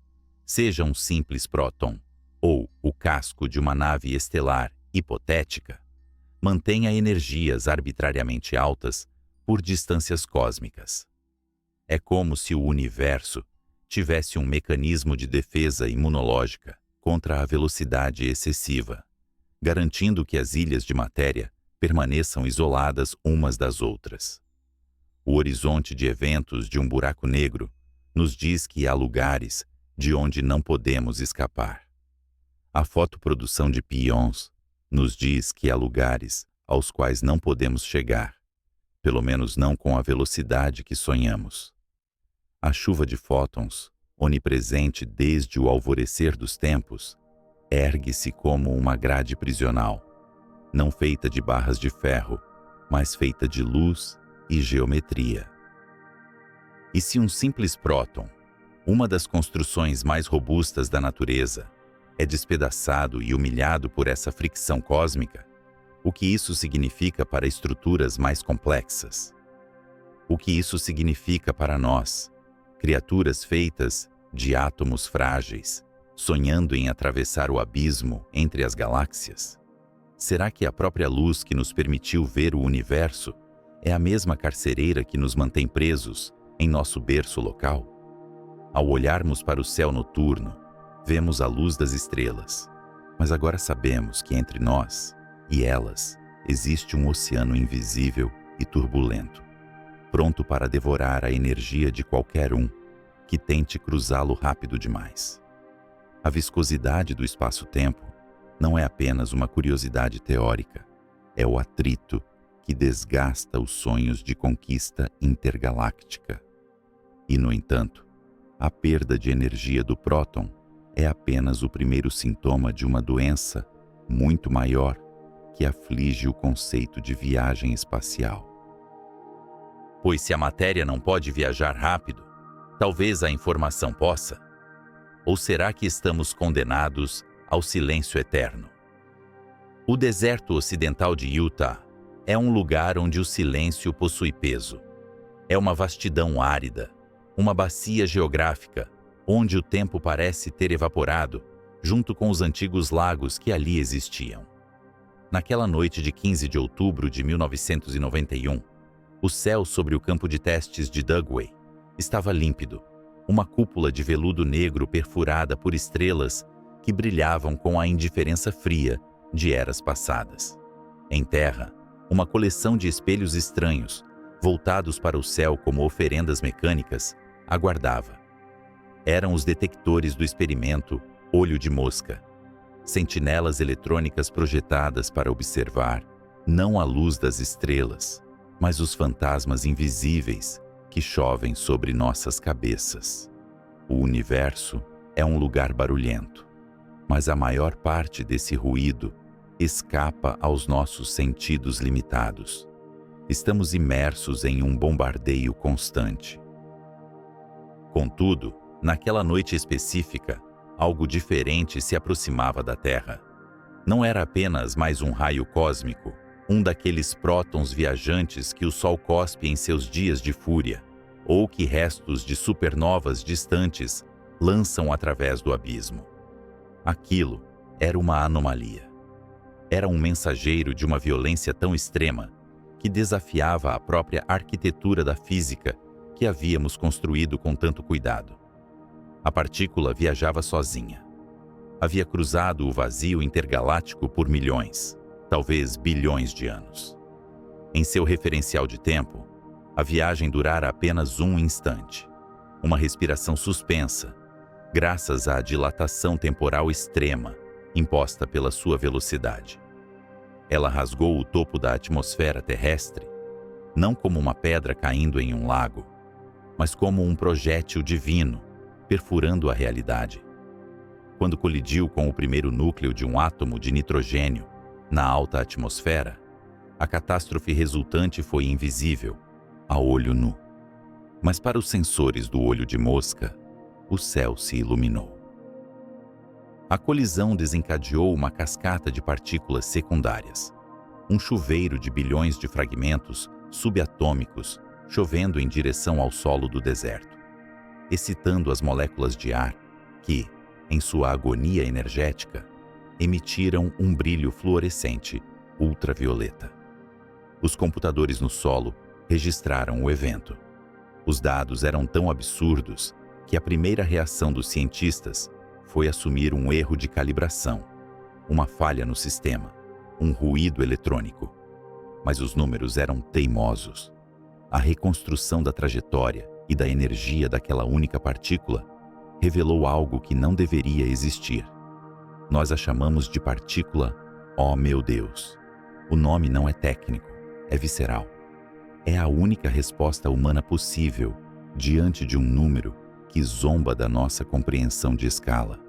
seja um simples próton ou o casco de uma nave estelar hipotética, mantenha energias arbitrariamente altas por distâncias cósmicas. É como se o universo tivesse um mecanismo de defesa imunológica contra a velocidade excessiva, garantindo que as ilhas de matéria permaneçam isoladas umas das outras. O horizonte de eventos de um buraco negro nos diz que há lugares de onde não podemos escapar. A fotoprodução de pions nos diz que há lugares aos quais não podemos chegar, pelo menos não com a velocidade que sonhamos. A chuva de fótons, onipresente desde o alvorecer dos tempos, ergue-se como uma grade prisional, não feita de barras de ferro, mas feita de luz e geometria. E se um simples próton, uma das construções mais robustas da natureza, é despedaçado e humilhado por essa fricção cósmica, o que isso significa para estruturas mais complexas? O que isso significa para nós, criaturas feitas de átomos frágeis, sonhando em atravessar o abismo entre as galáxias? Será que a própria luz que nos permitiu ver o universo é a mesma carcereira que nos mantém presos em nosso berço local? Ao olharmos para o céu noturno, vemos a luz das estrelas, mas agora sabemos que entre nós e elas existe um oceano invisível e turbulento, pronto para devorar a energia de qualquer um que tente cruzá-lo rápido demais. A viscosidade do espaço-tempo não é apenas uma curiosidade teórica, é o atrito que desgasta os sonhos de conquista intergaláctica. E, no entanto, a perda de energia do próton é apenas o primeiro sintoma de uma doença muito maior que aflige o conceito de viagem espacial. Pois se a matéria não pode viajar rápido, talvez a informação possa? Ou será que estamos condenados ao silêncio eterno? O deserto ocidental de Utah é um lugar onde o silêncio possui peso. É uma vastidão árida, uma bacia geográfica, onde o tempo parece ter evaporado, junto com os antigos lagos que ali existiam. Naquela noite de 15 de outubro de 1991, o céu sobre o campo de testes de Dugway estava límpido, uma cúpula de veludo negro perfurada por estrelas que brilhavam com a indiferença fria de eras passadas. Em terra, uma coleção de espelhos estranhos, voltados para o céu como oferendas mecânicas, aguardava. Eram os detectores do experimento Olho de Mosca, sentinelas eletrônicas projetadas para observar não a luz das estrelas, mas os fantasmas invisíveis que chovem sobre nossas cabeças. O universo é um lugar barulhento, mas a maior parte desse ruído escapa aos nossos sentidos limitados. Estamos imersos em um bombardeio constante. Contudo, naquela noite específica, algo diferente se aproximava da Terra. Não era apenas mais um raio cósmico, um daqueles prótons viajantes que o Sol cospe em seus dias de fúria, ou que restos de supernovas distantes lançam através do abismo. Aquilo era uma anomalia. Era um mensageiro de uma violência tão extrema que desafiava a própria arquitetura da física que havíamos construído com tanto cuidado. A partícula viajava sozinha. Havia cruzado o vazio intergaláctico por milhões, talvez bilhões de anos. Em seu referencial de tempo, a viagem durara apenas um instante. uma respiração suspensa, graças à dilatação temporal extrema imposta pela sua velocidade. Ela rasgou o topo da atmosfera terrestre, não como uma pedra caindo em um lago, mas como um projétil divino, perfurando a realidade. Quando colidiu com o primeiro núcleo de um átomo de nitrogênio na alta atmosfera, a catástrofe resultante foi invisível, a olho nu. Mas para os sensores do olho de mosca, o céu se iluminou. A colisão desencadeou uma cascata de partículas secundárias, um chuveiro de bilhões de fragmentos subatômicos chovendo em direção ao solo do deserto, excitando as moléculas de ar que, em sua agonia energética, emitiram um brilho fluorescente ultravioleta. Os computadores no solo registraram o evento. Os dados eram tão absurdos que a primeira reação dos cientistas foi assumir um erro de calibração, uma falha no sistema, um ruído eletrônico. Mas os números eram teimosos. A reconstrução da trajetória e da energia daquela única partícula revelou algo que não deveria existir. Nós a chamamos de partícula, ó meu Deus. O nome não é técnico, é visceral. É a única resposta humana possível diante de um número que zomba da nossa compreensão de escala.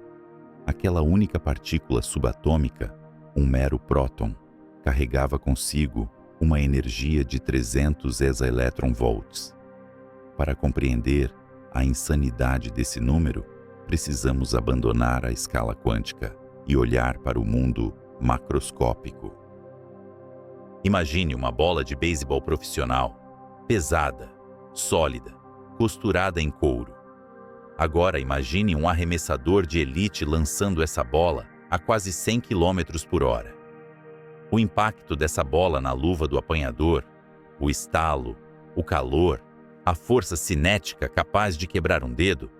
Aquela única partícula subatômica, um mero próton, carregava consigo uma energia de 300 exaelectronvolts. Para compreender a insanidade desse número, precisamos abandonar a escala quântica e olhar para o mundo macroscópico. Imagine uma bola de beisebol profissional, pesada, sólida, costurada em couro. Agora imagine um arremessador de elite lançando essa bola a quase 100 km por hora. O impacto dessa bola na luva do apanhador, o estalo, o calor, a força cinética capaz de quebrar um dedo,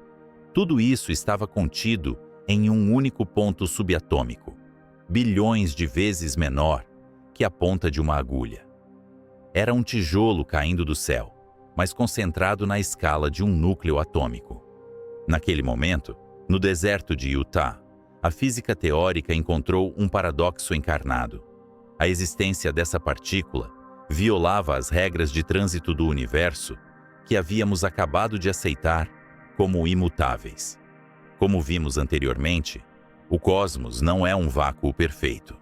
tudo isso estava contido em um único ponto subatômico, bilhões de vezes menor que a ponta de uma agulha. Era um tijolo caindo do céu, mas concentrado na escala de um núcleo atômico. Naquele momento, no deserto de Utah, a física teórica encontrou um paradoxo encarnado. A existência dessa partícula violava as regras de trânsito do universo que havíamos acabado de aceitar como imutáveis. Como vimos anteriormente, o cosmos não é um vácuo perfeito.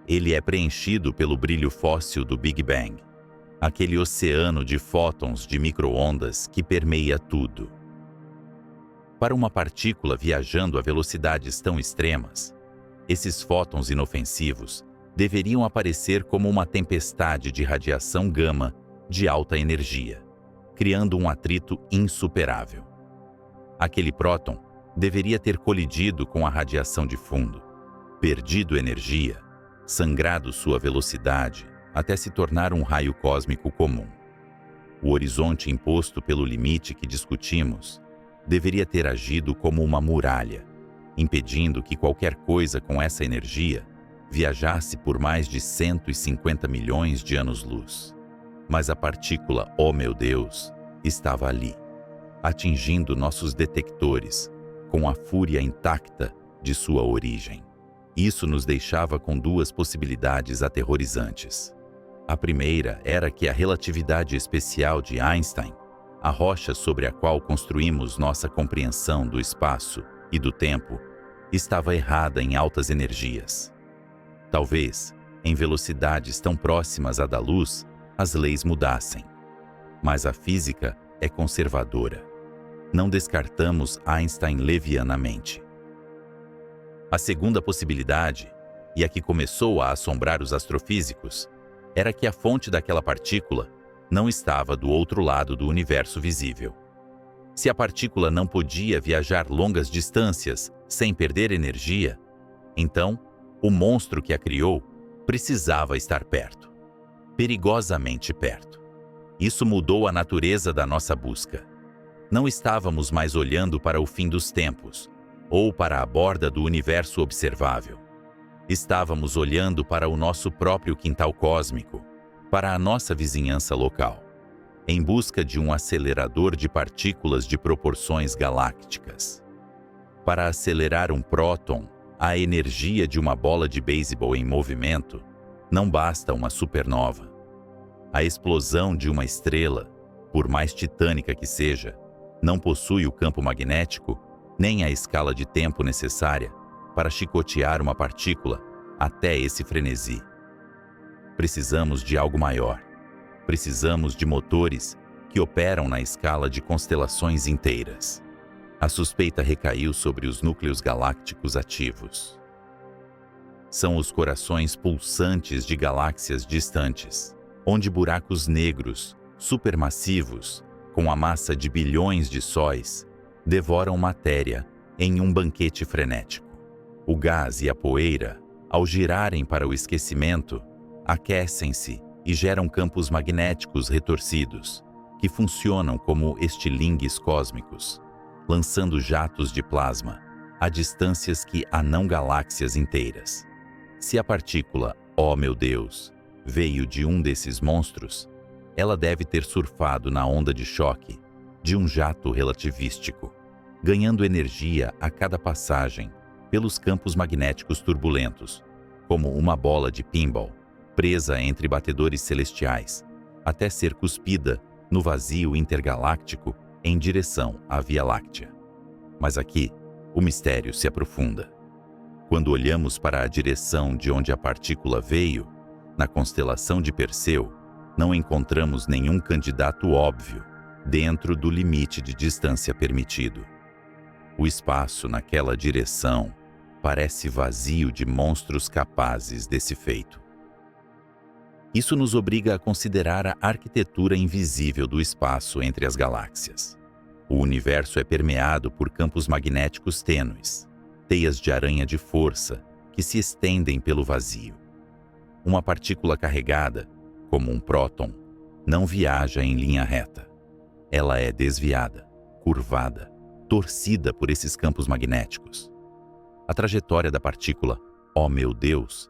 Ele é preenchido pelo brilho fóssil do Big Bang, aquele oceano de fótons de micro-ondas que permeia tudo. Para uma partícula viajando a velocidades tão extremas, esses fótons inofensivos deveriam aparecer como uma tempestade de radiação gama de alta energia, criando um atrito insuperável. Aquele próton deveria ter colidido com a radiação de fundo, perdido energia, sangrado sua velocidade até se tornar um raio cósmico comum. O horizonte imposto pelo limite que discutimos deveria ter agido como uma muralha, impedindo que qualquer coisa com essa energia viajasse por mais de 150 milhões de anos-luz. Mas a partícula, oh meu Deus, estava ali, atingindo nossos detectores com a fúria intacta de sua origem. Isso nos deixava com duas possibilidades aterrorizantes. A primeira era que a relatividade especial de Einstein, a rocha sobre a qual construímos nossa compreensão do espaço e do tempo, estava errada em altas energias. Talvez, em velocidades tão próximas à da luz, as leis mudassem. Mas a física é conservadora. Não descartamos Einstein levianamente. A segunda possibilidade, e a que começou a assombrar os astrofísicos, era que a fonte daquela partícula não estava do outro lado do universo visível. Se a partícula não podia viajar longas distâncias sem perder energia, então o monstro que a criou precisava estar perto, perigosamente perto. Isso mudou a natureza da nossa busca. Não estávamos mais olhando para o fim dos tempos, ou para a borda do universo observável. Estávamos olhando para o nosso próprio quintal cósmico, para a nossa vizinhança local. em busca de um acelerador de partículas de proporções galácticas. Para acelerar um próton, a energia de uma bola de beisebol em movimento, não basta uma supernova. A explosão de uma estrela, por mais titânica que seja, não possui o campo magnético nem a escala de tempo necessária para chicotear uma partícula até esse frenesi. Precisamos de algo maior. Precisamos de motores que operam na escala de constelações inteiras. A suspeita recaiu sobre os núcleos galácticos ativos. São os corações pulsantes de galáxias distantes, onde buracos negros, supermassivos, com a massa de bilhões de sóis, devoram matéria em um banquete frenético. O gás e a poeira, ao girarem para o esquecimento, aquecem-se e geram campos magnéticos retorcidos, que funcionam como estilingues cósmicos, lançando jatos de plasma a distâncias que há não galáxias inteiras. Se a partícula, ó meu Deus, veio de um desses monstros, ela deve ter surfado na onda de choque de um jato relativístico, ganhando energia a cada passagem pelos campos magnéticos turbulentos, como uma bola de pinball presa entre batedores celestiais, até ser cuspida no vazio intergaláctico em direção à Via Láctea. Mas aqui, o mistério se aprofunda. Quando olhamos para a direção de onde a partícula veio, na constelação de Perseu, não encontramos nenhum candidato óbvio dentro do limite de distância permitido. O espaço naquela direção parece vazio de monstros capazes desse feito. Isso nos obriga a considerar a arquitetura invisível do espaço entre as galáxias. O universo é permeado por campos magnéticos tênues, teias de aranha de força que se estendem pelo vazio. Uma partícula carregada, como um próton, não viaja em linha reta. Ela é desviada, curvada, torcida por esses campos magnéticos. A trajetória da partícula, ó meu Deus,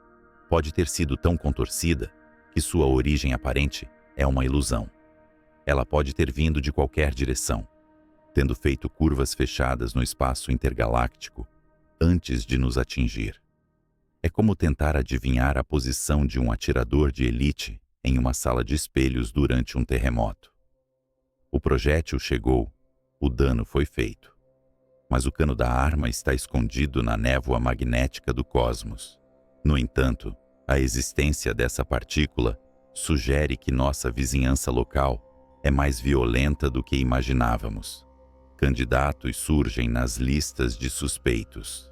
pode ter sido tão contorcida que sua origem aparente é uma ilusão. Ela pode ter vindo de qualquer direção, tendo feito curvas fechadas no espaço intergaláctico antes de nos atingir. É como tentar adivinhar a posição de um atirador de elite em uma sala de espelhos durante um terremoto. O projétil chegou, o dano foi feito, mas o cano da arma está escondido na névoa magnética do cosmos. No entanto, a existência dessa partícula sugere que nossa vizinhança local é mais violenta do que imaginávamos. Candidatos surgem nas listas de suspeitos.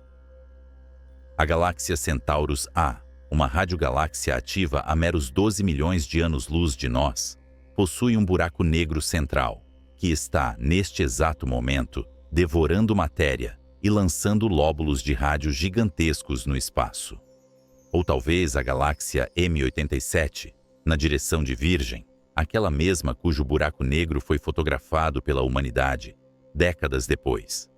A galáxia Centaurus A, uma radiogaláxia ativa a meros 12 milhões de anos-luz de nós, possui um buraco negro central, que está, neste exato momento, devorando matéria e lançando lóbulos de rádio gigantescos no espaço. Ou talvez a galáxia M87, na direção de Virgem, aquela mesma cujo buraco negro foi fotografado pela humanidade décadas depois.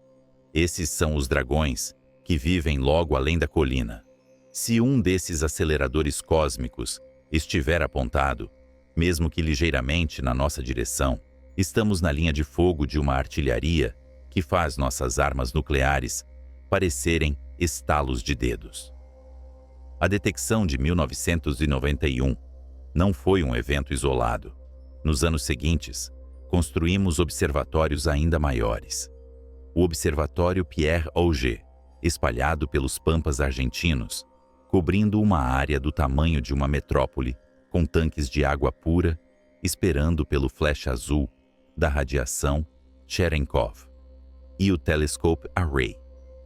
Esses são os dragões que vivem logo além da colina. Se um desses aceleradores cósmicos estiver apontado, mesmo que ligeiramente na nossa direção, estamos na linha de fogo de uma artilharia que faz nossas armas nucleares parecerem estalos de dedos. A detecção de 1991 não foi um evento isolado. Nos anos seguintes, construímos observatórios ainda maiores. O Observatório Pierre Auger, espalhado pelos pampas argentinos, cobrindo uma área do tamanho de uma metrópole, com tanques de água pura, esperando pelo flash azul da radiação Cherenkov, e o Telescope Array,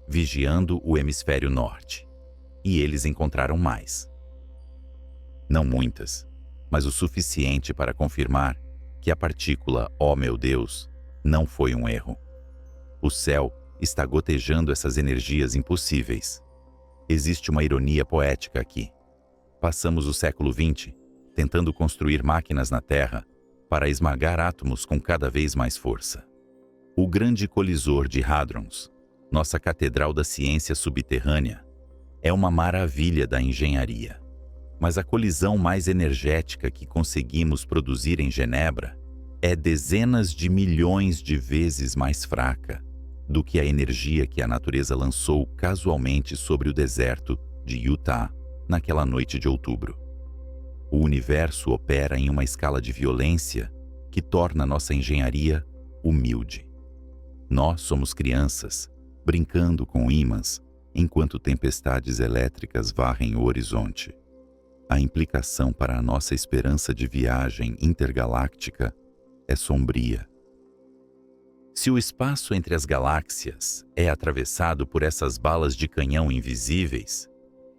vigiando o hemisfério norte. E eles encontraram mais. Não muitas, mas o suficiente para confirmar que a partícula, ó meu Deus, não foi um erro. O céu está gotejando essas energias impossíveis. Existe uma ironia poética aqui. Passamos o século XX tentando construir máquinas na Terra para esmagar átomos com cada vez mais força. O grande colisor de Hadrons, nossa catedral da ciência subterrânea, é uma maravilha da engenharia. Mas a colisão mais energética que conseguimos produzir em Genebra é dezenas de milhões de vezes mais fraca do que a energia que a natureza lançou casualmente sobre o deserto de Utah naquela noite de outubro. O universo opera em uma escala de violência que torna nossa engenharia humilde. Nós somos crianças, brincando com ímãs, enquanto tempestades elétricas varrem o horizonte. A implicação para a nossa esperança de viagem intergaláctica é sombria. Se o espaço entre as galáxias é atravessado por essas balas de canhão invisíveis,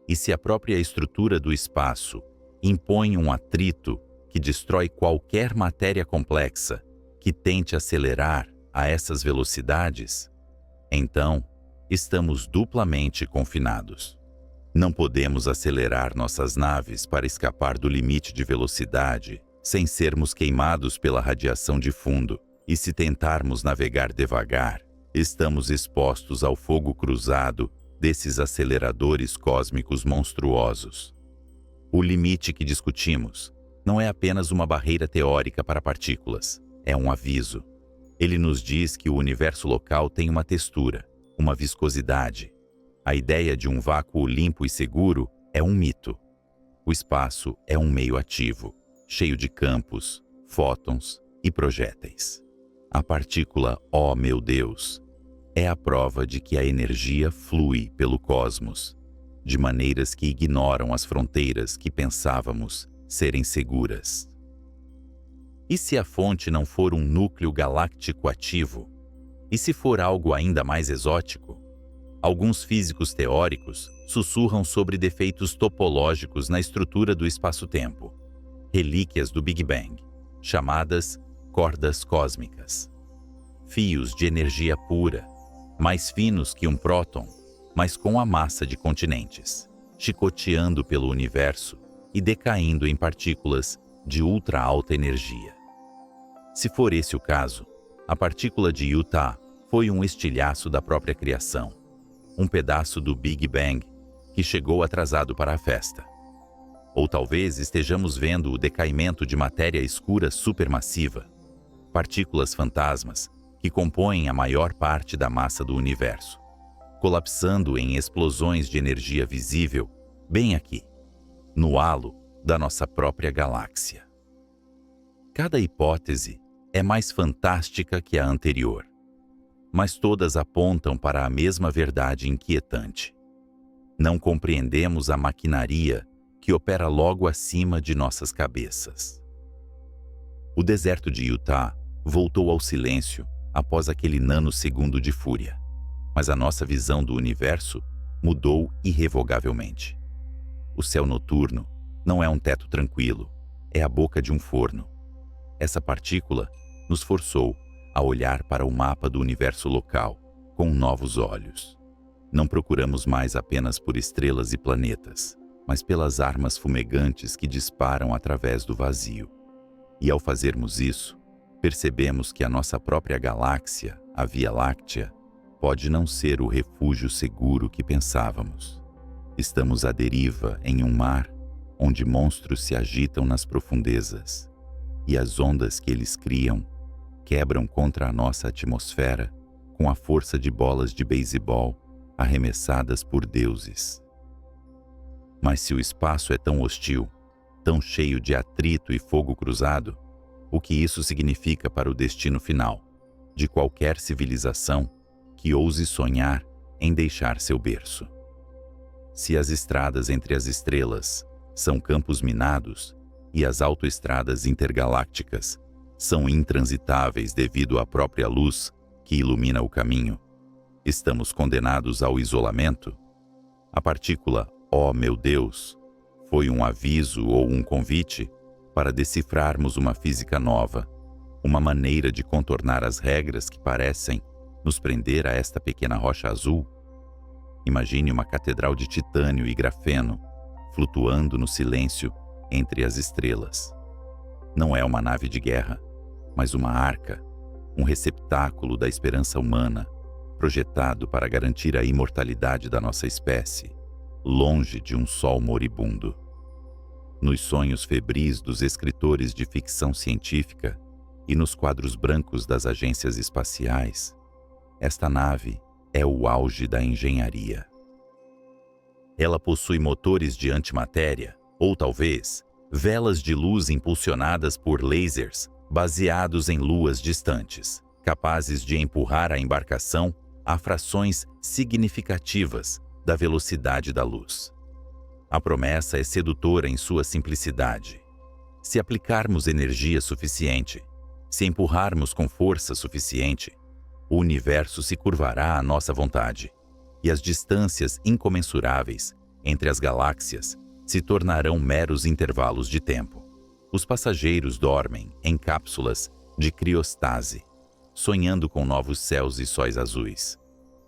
e se a própria estrutura do espaço impõe um atrito que destrói qualquer matéria complexa que tente acelerar a essas velocidades, então estamos duplamente confinados. Não podemos acelerar nossas naves para escapar do limite de velocidade sem sermos queimados pela radiação de fundo, e se tentarmos navegar devagar, estamos expostos ao fogo cruzado desses aceleradores cósmicos monstruosos. O limite que discutimos não é apenas uma barreira teórica para partículas, é um aviso. Ele nos diz que o universo local tem uma textura, uma viscosidade. A ideia de um vácuo limpo e seguro é um mito. O espaço é um meio ativo, cheio de campos, fótons e projéteis. A partícula, ó meu Deus, é a prova de que a energia flui pelo cosmos, de maneiras que ignoram as fronteiras que pensávamos serem seguras. E se a fonte não for um núcleo galáctico ativo? E se for algo ainda mais exótico? Alguns físicos teóricos sussurram sobre defeitos topológicos na estrutura do espaço-tempo, relíquias do Big Bang, chamadas cordas cósmicas. Fios de energia pura, mais finos que um próton, mas com a massa de continentes, chicoteando pelo universo e decaindo em partículas de ultra-alta energia. Se for esse o caso, a partícula de Utah foi um estilhaço da própria criação, um pedaço do Big Bang que chegou atrasado para a festa. Ou talvez estejamos vendo o decaimento de matéria escura supermassiva, partículas fantasmas que compõem a maior parte da massa do universo, colapsando em explosões de energia visível bem aqui, no halo da nossa própria galáxia. Cada hipótese é mais fantástica que a anterior, mas todas apontam para a mesma verdade inquietante. Não compreendemos a maquinaria que opera logo acima de nossas cabeças. O deserto de Utah voltou ao silêncio após aquele nanosegundo de fúria, mas a nossa visão do universo mudou irrevogavelmente. O céu noturno não é um teto tranquilo, é a boca de um forno. Essa partícula nos forçou a olhar para o mapa do universo local com novos olhos. Não procuramos mais apenas por estrelas e planetas, mas pelas armas fumegantes que disparam através do vazio. E ao fazermos isso, percebemos que a nossa própria galáxia, a Via Láctea, pode não ser o refúgio seguro que pensávamos. Estamos à deriva em um mar onde monstros se agitam nas profundezas, e as ondas que eles criam quebram contra a nossa atmosfera com a força de bolas de beisebol arremessadas por deuses. Mas se o espaço é tão hostil, tão cheio de atrito e fogo cruzado, o que isso significa para o destino final de qualquer civilização que ouse sonhar em deixar seu berço? Se as estradas entre as estrelas são campos minados e as autoestradas intergalácticas são intransitáveis devido à própria luz que ilumina o caminho, estamos condenados ao isolamento? A partícula, ó meu Deus, foi um aviso ou um convite para decifrarmos uma física nova, uma maneira de contornar as regras que parecem nos prender a esta pequena rocha azul? Imagine uma catedral de titânio e grafeno flutuando no silêncio entre as estrelas. Não é uma nave de guerra, mas uma arca, um receptáculo da esperança humana, projetado para garantir a imortalidade da nossa espécie, longe de um sol moribundo. Nos sonhos febris dos escritores de ficção científica, E nos quadros brancos das agências espaciais, esta nave é o auge da engenharia. Ela possui motores de antimatéria, ou talvez, velas de luz impulsionadas por lasers baseados em luas distantes, capazes de empurrar a embarcação a frações significativas da velocidade da luz. A promessa é sedutora em sua simplicidade. Se aplicarmos energia suficiente, se empurrarmos com força suficiente, o universo se curvará à nossa vontade, e as distâncias incomensuráveis entre as galáxias se tornarão meros intervalos de tempo. Os passageiros dormem em cápsulas de criostase, sonhando com novos céus e sóis azuis,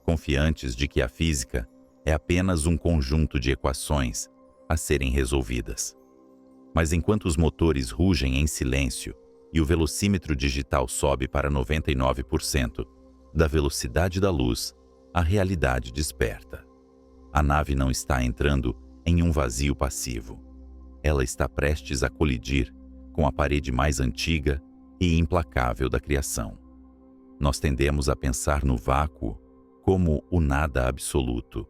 confiantes de que a física é apenas um conjunto de equações a serem resolvidas. Mas enquanto os motores rugem em silêncio e o velocímetro digital sobe para 99% da velocidade da luz, a realidade desperta. A nave não está entrando em um vazio passivo. Ela está prestes a colidir com a parede mais antiga e implacável da criação. Nós tendemos a pensar no vácuo como o nada absoluto,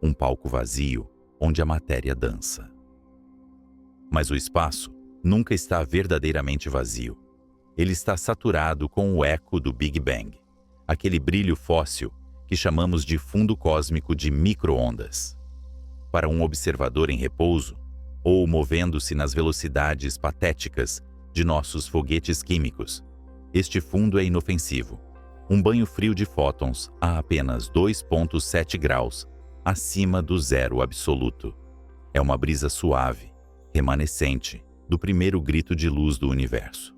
um palco vazio onde a matéria dança. Mas o espaço nunca está verdadeiramente vazio. Ele está saturado com o eco do Big Bang, aquele brilho fóssil que chamamos de fundo cósmico de micro-ondas. Para um observador em repouso, ou movendo-se nas velocidades patéticas de nossos foguetes químicos, este fundo é inofensivo. Um banho frio de fótons a apenas 2,7 graus acima do zero absoluto. É uma brisa suave, remanescente, do primeiro grito de luz do universo.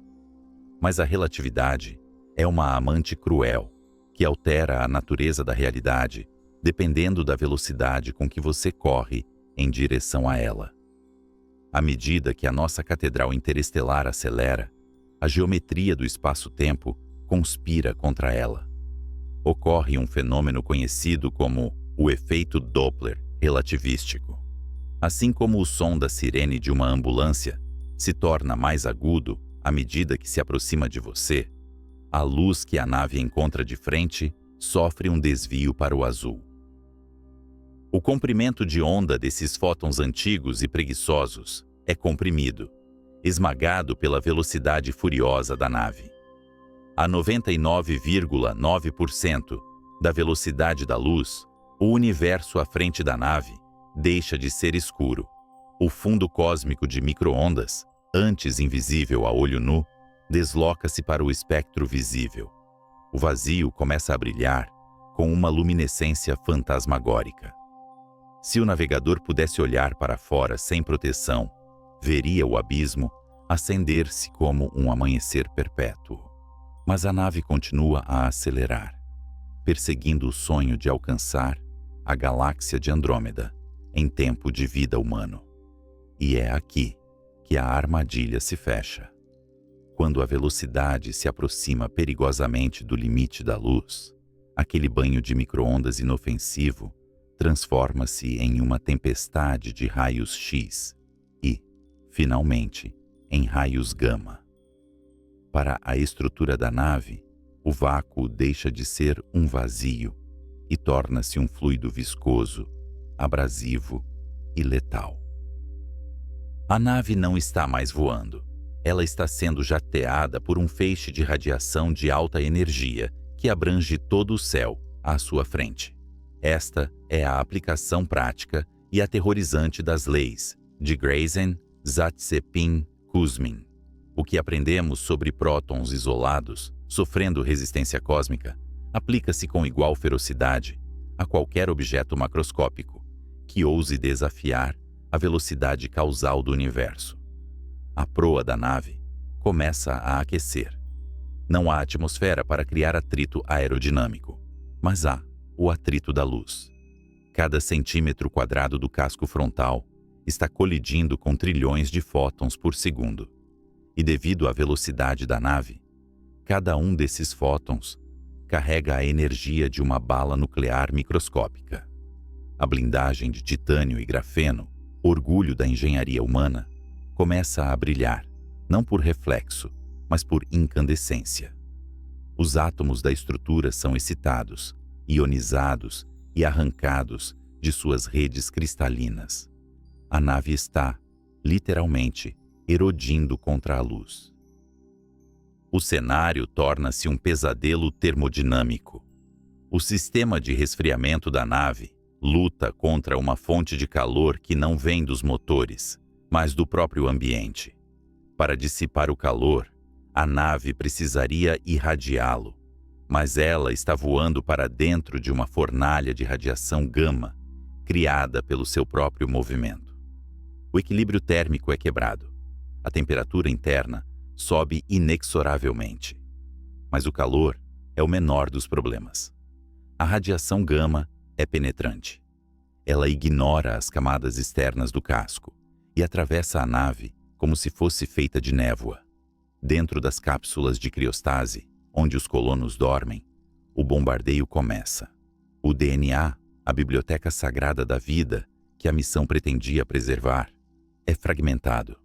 Mas a relatividade é uma amante cruel, que altera a natureza da realidade dependendo da velocidade com que você corre em direção a ela. À medida que a nossa catedral interestelar acelera, a geometria do espaço-tempo conspira contra ela. Ocorre um fenômeno conhecido como o efeito Doppler relativístico. Assim como o som da sirene de uma ambulância se torna mais agudo à medida que se aproxima de você, a luz que a nave encontra de frente sofre um desvio para o azul. O comprimento de onda desses fótons antigos e preguiçosos é comprimido, esmagado pela velocidade furiosa da nave. A 99,9% da velocidade da luz, o universo à frente da nave deixa de ser escuro. O fundo cósmico de micro-ondas, antes invisível a olho nu, desloca-se para o espectro visível. O vazio começa a brilhar com uma luminescência fantasmagórica. Se o navegador pudesse olhar para fora sem proteção, veria o abismo acender-se como um amanhecer perpétuo. Mas a nave continua a acelerar, perseguindo o sonho de alcançar a galáxia de Andrômeda em tempo de vida humano. E é aqui que a armadilha se fecha. Quando a velocidade se aproxima perigosamente do limite da luz, aquele banho de micro-ondas inofensivo transforma-se em uma tempestade de raios X e, finalmente, em raios gama. Para a estrutura da nave, o vácuo deixa de ser um vazio e torna-se um fluido viscoso, abrasivo e letal. A nave não está mais voando. Ela está sendo jateada por um feixe de radiação de alta energia que abrange todo o céu à sua frente. Esta é a aplicação prática e aterrorizante das leis de Grayson-Zatsepin-Kuzmin. O que aprendemos sobre prótons isolados, sofrendo resistência cósmica, aplica-se com igual ferocidade a qualquer objeto macroscópico que ouse desafiar a velocidade causal do universo. A proa da nave começa a aquecer. Não há atmosfera para criar atrito aerodinâmico, mas há o atrito da luz. Cada centímetro quadrado do casco frontal está colidindo com trilhões de fótons por segundo. E devido à velocidade da nave, cada um desses fótons carrega a energia de uma bala nuclear microscópica. A blindagem de titânio e grafeno, orgulho da engenharia humana, começa a brilhar, não por reflexo, mas por incandescência. Os átomos da estrutura são excitados, ionizados e arrancados de suas redes cristalinas. A nave está, literalmente, erodindo contra a luz. O cenário torna-se um pesadelo termodinâmico. O sistema de resfriamento da nave luta contra uma fonte de calor que não vem dos motores, mas do próprio ambiente. Para dissipar o calor, a nave precisaria irradiá-lo, mas ela está voando para dentro de uma fornalha de radiação gama, criada pelo seu próprio movimento. O equilíbrio térmico é quebrado. A temperatura interna sobe inexoravelmente. Mas o calor é o menor dos problemas. A radiação gama é penetrante. Ela ignora as camadas externas do casco e atravessa a nave como se fosse feita de névoa. Dentro das cápsulas de criostase, onde os colonos dormem, o bombardeio começa. O DNA, a biblioteca sagrada da vida, que a missão pretendia preservar, é fragmentado.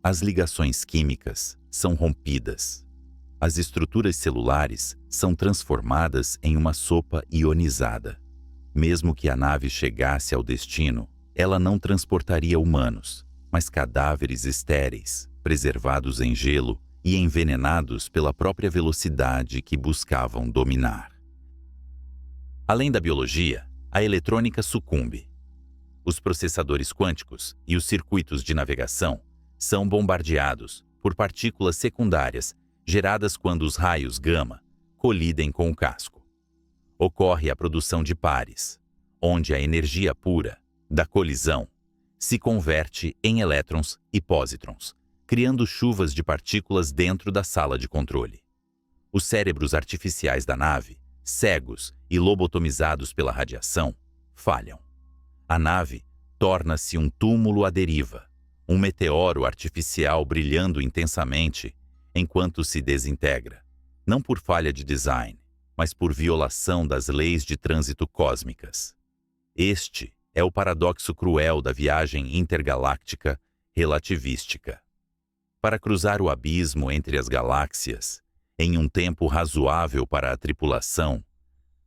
As ligações químicas são rompidas. As estruturas celulares são transformadas em uma sopa ionizada. Mesmo que a nave chegasse ao destino, ela não transportaria humanos, mas cadáveres estéreis, preservados em gelo e envenenados pela própria velocidade que buscavam dominar. Além da biologia, a eletrônica sucumbe. Os processadores quânticos e os circuitos de navegação são bombardeados por partículas secundárias geradas quando os raios gama colidem com o casco. Ocorre a produção de pares, onde a energia pura da colisão se converte em elétrons e pósitrons, criando chuvas de partículas dentro da sala de controle. Os cérebros artificiais da nave, cegos e lobotomizados pela radiação, falham. A nave torna-se um túmulo à deriva, um meteoro artificial brilhando intensamente enquanto se desintegra, não por falha de design, mas por violação das leis de trânsito cósmicas. Este é o paradoxo cruel da viagem intergaláctica relativística. Para cruzar o abismo entre as galáxias, em um tempo razoável para a tripulação,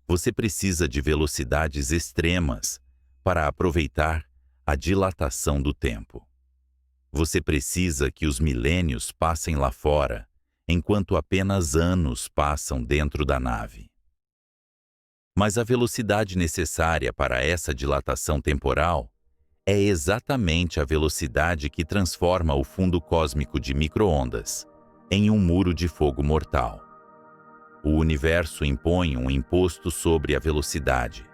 você precisa de velocidades extremas para aproveitar a dilatação do tempo. Você precisa que os milênios passem lá fora, enquanto apenas anos passam dentro da nave. Mas a velocidade necessária para essa dilatação temporal é exatamente a velocidade que transforma o fundo cósmico de micro-ondas em um muro de fogo mortal. O universo impõe um imposto sobre a velocidade.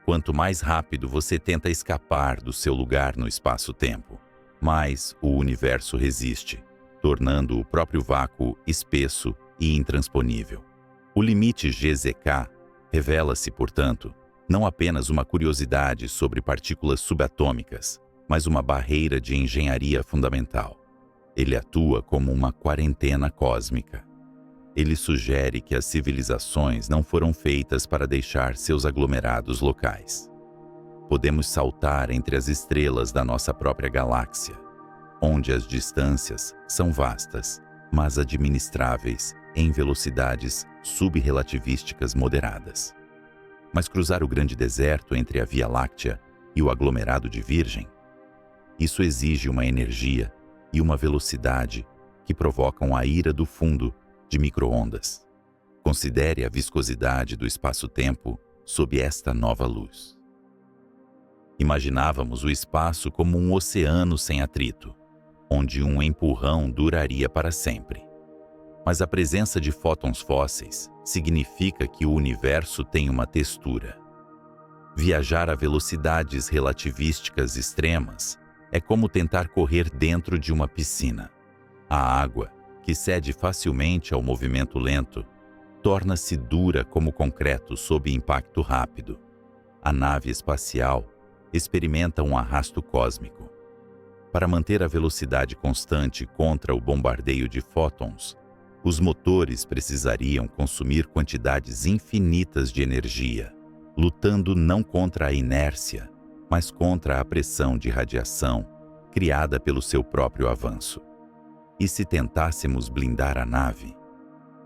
Quanto mais rápido você tenta escapar do seu lugar no espaço-tempo, mais o universo resiste, tornando o próprio vácuo espesso e intransponível. O limite GZK revela-se, portanto, não apenas uma curiosidade sobre partículas subatômicas, mas uma barreira de engenharia fundamental. Ele atua como uma quarentena cósmica. Ele sugere que as civilizações não foram feitas para deixar seus aglomerados locais. Podemos saltar entre as estrelas da nossa própria galáxia, onde as distâncias são vastas, mas administráveis em velocidades subrelativísticas moderadas. Mas cruzar o grande deserto entre a Via Láctea e o aglomerado de Virgem, isso exige uma energia e uma velocidade que provocam a ira do fundo de micro-ondas. Considere a viscosidade do espaço-tempo sob esta nova luz. Imaginávamos o espaço como um oceano sem atrito, onde um empurrão duraria para sempre. Mas a presença de fótons fósseis significa que o universo tem uma textura. Viajar a velocidades relativísticas extremas é como tentar correr dentro de uma piscina. A água, que cede facilmente ao movimento lento, torna-se dura como concreto sob impacto rápido. A nave espacial experimenta um arrasto cósmico. Para manter a velocidade constante contra o bombardeio de fótons, os motores precisariam consumir quantidades infinitas de energia, lutando não contra a inércia, mas contra a pressão de radiação criada pelo seu próprio avanço. E se tentássemos blindar a nave?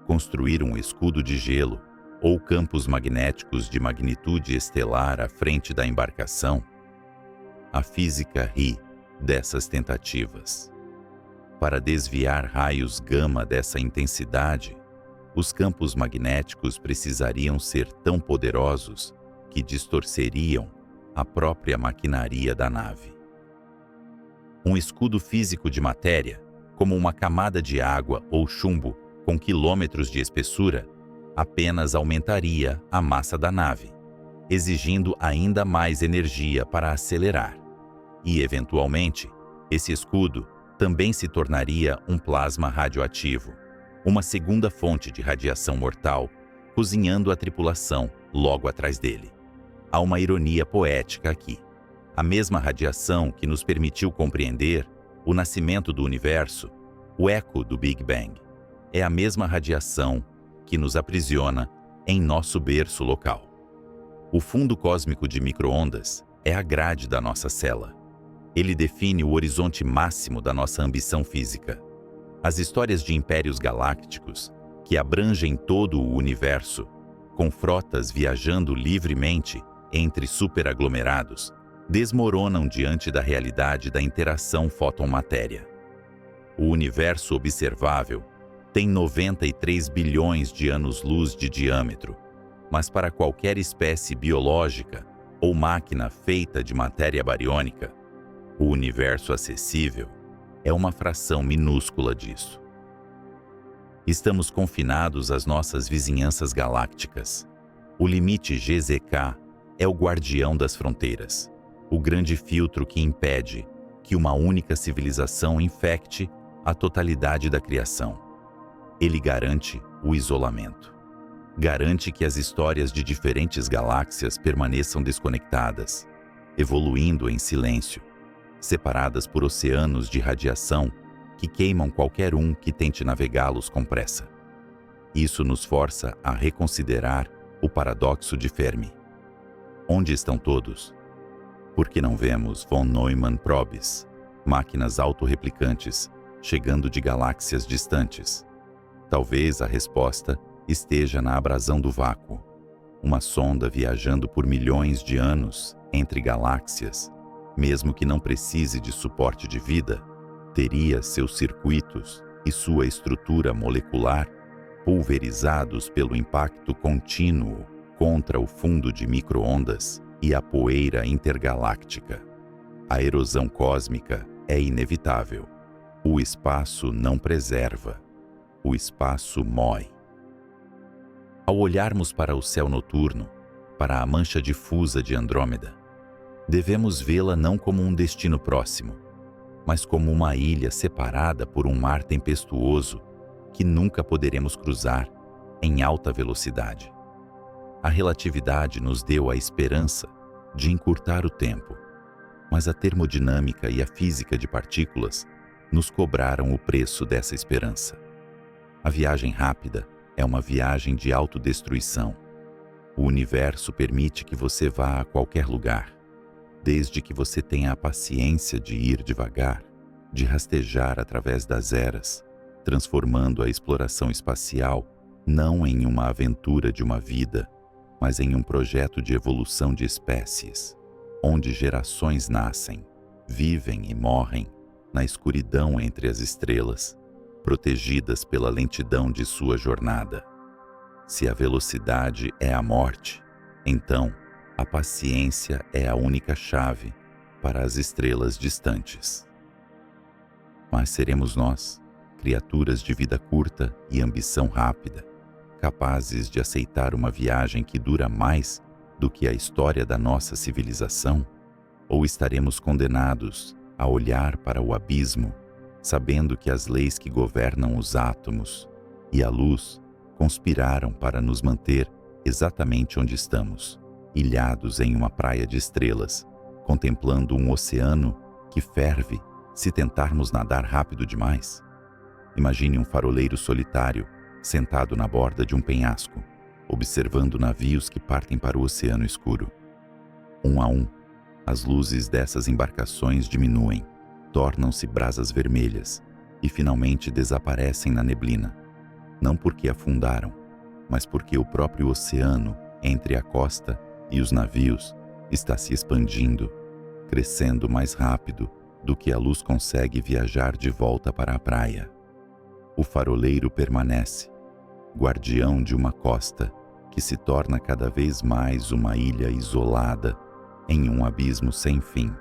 Construir um escudo de gelo ou campos magnéticos de magnitude estelar à frente da embarcação? A física ri dessas tentativas. Para desviar raios gama dessa intensidade, os campos magnéticos precisariam ser tão poderosos que distorceriam a própria maquinaria da nave. Um escudo físico de matéria, como uma camada de água ou chumbo com quilômetros de espessura, apenas aumentaria a massa da nave, exigindo ainda mais energia para acelerar. E, eventualmente, esse escudo também se tornaria um plasma radioativo, uma segunda fonte de radiação mortal, cozinhando a tripulação logo atrás dele. Há uma ironia poética aqui. A mesma radiação que nos permitiu compreender o nascimento do universo, o eco do Big Bang, é a mesma radiação que nos aprisiona em nosso berço local. O fundo cósmico de micro-ondas é a grade da nossa cela. Ele define o horizonte máximo da nossa ambição física. As histórias de impérios galácticos, que abrangem todo o universo, com frotas viajando livremente entre superaglomerados, desmoronam diante da realidade da interação fóton-matéria. O universo observável tem 93 bilhões de anos-luz de diâmetro, mas para qualquer espécie biológica ou máquina feita de matéria bariônica, o universo acessível é uma fração minúscula disso. Estamos confinados às nossas vizinhanças galácticas. O limite GZK é o guardião das fronteiras, o grande filtro que impede que uma única civilização infecte a totalidade da criação. Ele garante o isolamento. Garante que as histórias de diferentes galáxias permaneçam desconectadas, evoluindo em silêncio, separadas por oceanos de radiação que queimam qualquer um que tente navegá-los com pressa. Isso nos força a reconsiderar o paradoxo de Fermi. Onde estão todos? Por que não vemos von Neumann probes, máquinas autorreplicantes, chegando de galáxias distantes? Talvez a resposta esteja na abrasão do vácuo, uma sonda viajando por milhões de anos entre galáxias, mesmo que não precise de suporte de vida, teria seus circuitos e sua estrutura molecular pulverizados pelo impacto contínuo contra o fundo de micro-ondas e a poeira intergaláctica. A erosão cósmica é inevitável. O espaço não preserva. O espaço mói. Ao olharmos para o céu noturno, para a mancha difusa de Andrômeda, devemos vê-la não como um destino próximo, mas como uma ilha separada por um mar tempestuoso que nunca poderemos cruzar em alta velocidade. A relatividade nos deu a esperança de encurtar o tempo, mas a termodinâmica e a física de partículas nos cobraram o preço dessa esperança. A viagem rápida é uma viagem de autodestruição. O universo permite que você vá a qualquer lugar, desde que você tenha a paciência de ir devagar, de rastejar através das eras, transformando a exploração espacial não em uma aventura de uma vida, mas em um projeto de evolução de espécies, onde gerações nascem, vivem e morrem na escuridão entre as estrelas, protegidas pela lentidão de sua jornada. Se a velocidade é a morte, então a paciência é a única chave para as estrelas distantes. Mas seremos nós, criaturas de vida curta e ambição rápida, capazes de aceitar uma viagem que dura mais do que a história da nossa civilização? Ou estaremos condenados a olhar para o abismo, sabendo que as leis que governam os átomos e a luz conspiraram para nos manter exatamente onde estamos, ilhados em uma praia de estrelas, contemplando um oceano que ferve se tentarmos nadar rápido demais? Imagine um faroleiro solitário sentado na borda de um penhasco, observando navios que partem para o oceano escuro. Um a um, as luzes dessas embarcações diminuem, tornam-se brasas vermelhas e finalmente desaparecem na neblina, não porque afundaram, mas porque o próprio oceano entre a costa e os navios está se expandindo, crescendo mais rápido do que a luz consegue viajar de volta para a praia. O faroleiro permanece, guardião de uma costa que se torna cada vez mais uma ilha isolada em um abismo sem fim.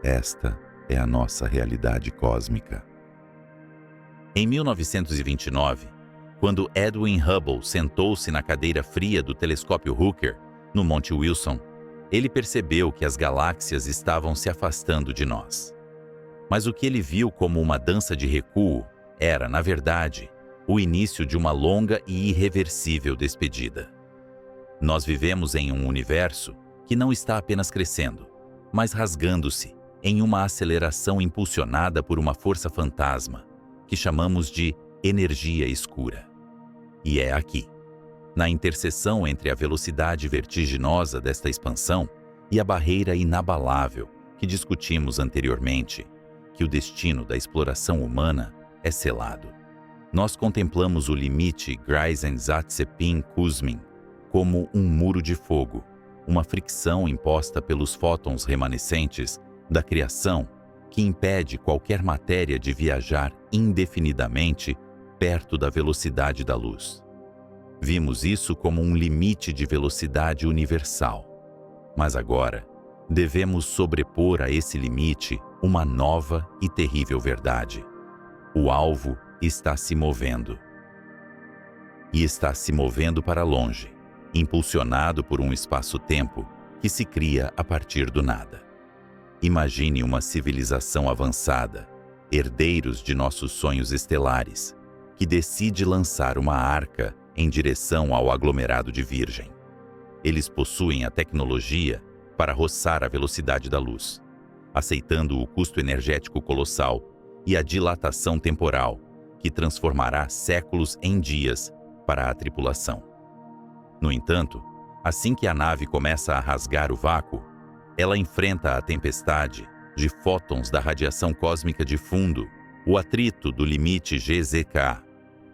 Esta é a nossa realidade cósmica. Em 1929, quando Edwin Hubble sentou-se na cadeira fria do telescópio Hooker, no Monte Wilson, ele percebeu que as galáxias estavam se afastando de nós. Mas o que ele viu como uma dança de recuo era, na verdade, o início de uma longa e irreversível despedida. Nós vivemos em um universo que não está apenas crescendo, mas rasgando-se em uma aceleração impulsionada por uma força fantasma, que chamamos de energia escura. E é aqui, na interseção entre a velocidade vertiginosa desta expansão e a barreira inabalável que discutimos anteriormente, que o destino da exploração humana é selado. Nós contemplamos o limite Grayson-Zatsepin-Kuzmin como um muro de fogo, uma fricção imposta pelos fótons remanescentes da criação que impede qualquer matéria de viajar indefinidamente perto da velocidade da luz. Vimos isso como um limite de velocidade universal. Mas agora, devemos sobrepor a esse limite uma nova e terrível verdade. O alvo está se movendo. E está se movendo para longe, impulsionado por um espaço-tempo que se cria a partir do nada. Imagine uma civilização avançada, herdeiros de nossos sonhos estelares, que decide lançar uma arca em direção ao aglomerado de Virgem. Eles possuem a tecnologia para roçar a velocidade da luz, aceitando o custo energético colossal e a dilatação temporal que transformará séculos em dias para a tripulação. No entanto, assim que a nave começa a rasgar o vácuo, ela enfrenta a tempestade de fótons da radiação cósmica de fundo, o atrito do limite GZK,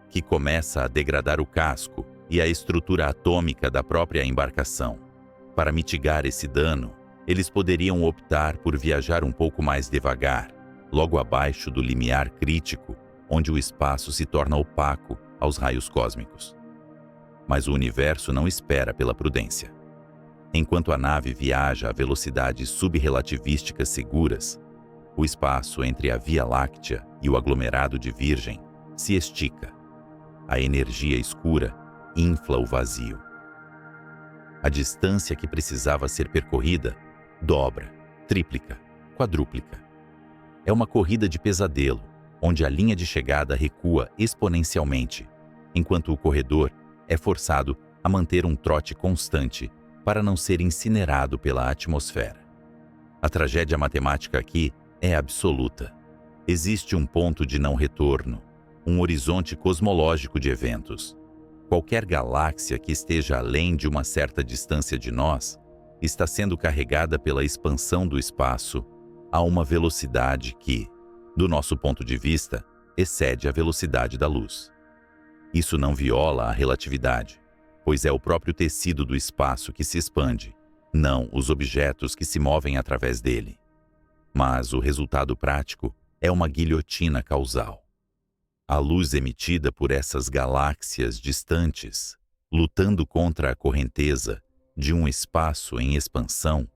que começa a degradar o casco e a estrutura atômica da própria embarcação. Para mitigar esse dano, eles poderiam optar por viajar um pouco mais devagar, logo abaixo do limiar crítico, onde o espaço se torna opaco aos raios cósmicos. Mas o universo não espera pela prudência. Enquanto a nave viaja a velocidades subrelativísticas seguras, o espaço entre a Via Láctea e o aglomerado de Virgem se estica. A energia escura infla o vazio. A distância que precisava ser percorrida dobra, triplica, quadruplica. É uma corrida de pesadelo, onde a linha de chegada recua exponencialmente, enquanto o corredor é forçado a manter um trote constante para não ser incinerado pela atmosfera. A tragédia matemática aqui é absoluta. Existe um ponto de não retorno, um horizonte cosmológico de eventos. Qualquer galáxia que esteja além de uma certa distância de nós está sendo carregada pela expansão do espaço a uma velocidade que, do nosso ponto de vista, excede a velocidade da luz. Isso não viola a relatividade, pois é o próprio tecido do espaço que se expande, não os objetos que se movem através dele. Mas o resultado prático é uma guilhotina causal. A luz emitida por essas galáxias distantes, lutando contra a correnteza de um espaço em expansão,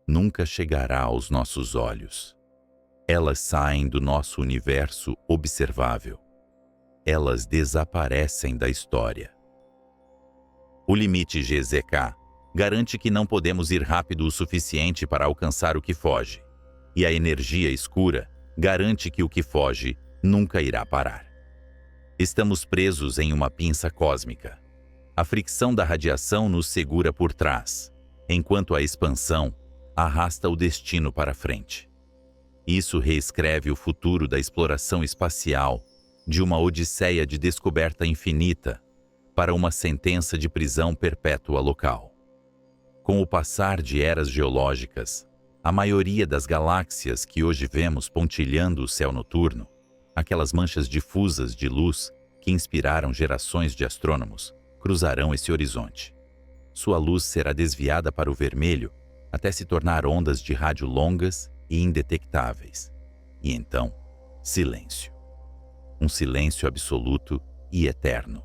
nunca chegará aos nossos olhos. Elas saem do nosso universo observável. Elas desaparecem da história. O limite GZK garante que não podemos ir rápido o suficiente para alcançar o que foge, e a energia escura garante que o que foge nunca irá parar. Estamos presos em uma pinça cósmica. A fricção da radiação nos segura por trás, enquanto a expansão arrasta o destino para frente. Isso reescreve o futuro da exploração espacial de uma odisseia de descoberta infinita para uma sentença de prisão perpétua local. Com o passar de eras geológicas, a maioria das galáxias que hoje vemos pontilhando o céu noturno aquelas manchas difusas de luz que inspiraram gerações de astrônomos, cruzarão esse horizonte. Sua luz será desviada para o vermelho até se tornar ondas de rádio longas e indetectáveis. E então, silêncio. Um silêncio absoluto e eterno.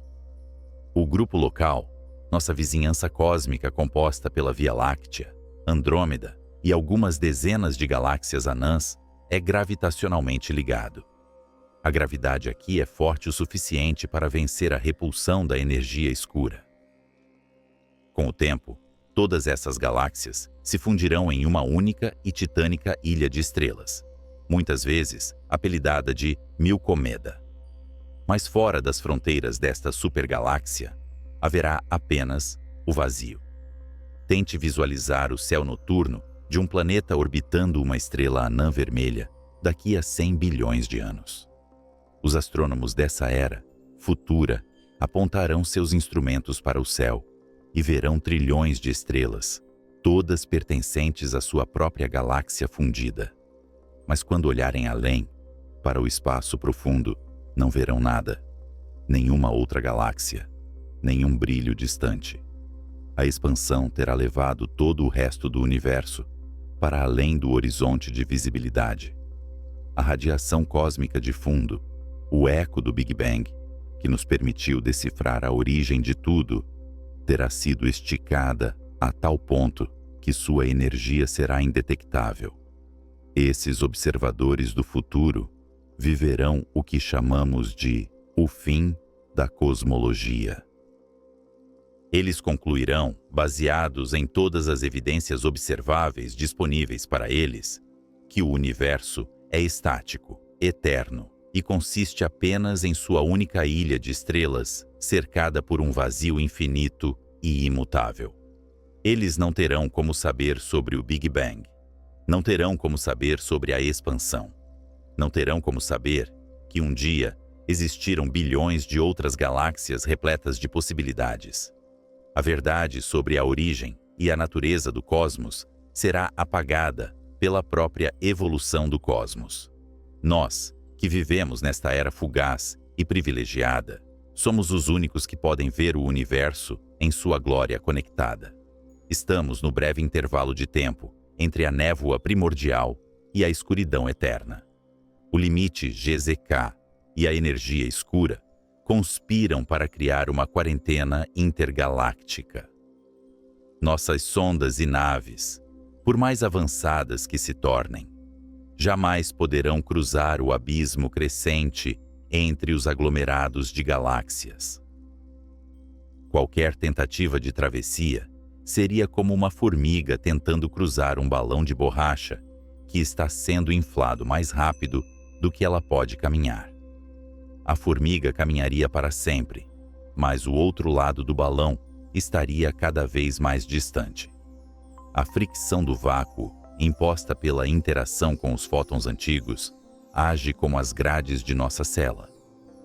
O grupo local, nossa vizinhança cósmica composta pela Via Láctea, Andrômeda e algumas dezenas de galáxias anãs, é gravitacionalmente ligado. A gravidade aqui é forte o suficiente para vencer a repulsão da energia escura. Com o tempo, todas essas galáxias se fundirão em uma única e titânica ilha de estrelas, muitas vezes apelidada de Milcomeda. Mas fora das fronteiras desta supergaláxia, haverá apenas o vazio. Tente visualizar o céu noturno de um planeta orbitando uma estrela anã vermelha daqui a 100 bilhões de anos. Os astrônomos dessa era futura apontarão seus instrumentos para o céu e verão trilhões de estrelas, todas pertencentes à sua própria galáxia fundida. Mas quando olharem além, para o espaço profundo, não verão nada, nenhuma outra galáxia, nenhum brilho distante. A expansão terá levado todo o resto do universo para além do horizonte de visibilidade. A radiação cósmica de fundo, o eco do Big Bang, que nos permitiu decifrar a origem de tudo, terá sido esticada a tal ponto que sua energia será indetectável. Esses observadores do futuro viverão o que chamamos de o fim da cosmologia. Eles concluirão, baseados em todas as evidências observáveis disponíveis para eles, que o universo é estático, eterno e consiste apenas em sua única ilha de estrelas, cercada por um vazio infinito e imutável. Eles não terão como saber sobre o Big Bang, não terão como saber sobre a expansão, não terão como saber que um dia existiram bilhões de outras galáxias repletas de possibilidades. A verdade sobre a origem e a natureza do cosmos será apagada pela própria evolução do cosmos. Nós, que vivemos nesta era fugaz e privilegiada, somos os únicos que podem ver o universo em sua glória conectada. Estamos no breve intervalo de tempo entre a névoa primordial e a escuridão eterna. O limite GZK e a energia escura conspiram para criar uma quarentena intergaláctica. Nossas sondas e naves, por mais avançadas que se tornem, jamais poderão cruzar o abismo crescente entre os aglomerados de galáxias. Qualquer tentativa de travessia seria como uma formiga tentando cruzar um balão de borracha que está sendo inflado mais rápido do que ela pode caminhar. A formiga caminharia para sempre, mas o outro lado do balão estaria cada vez mais distante. A fricção do vácuo, imposta pela interação com os fótons antigos, age como as grades de nossa cela,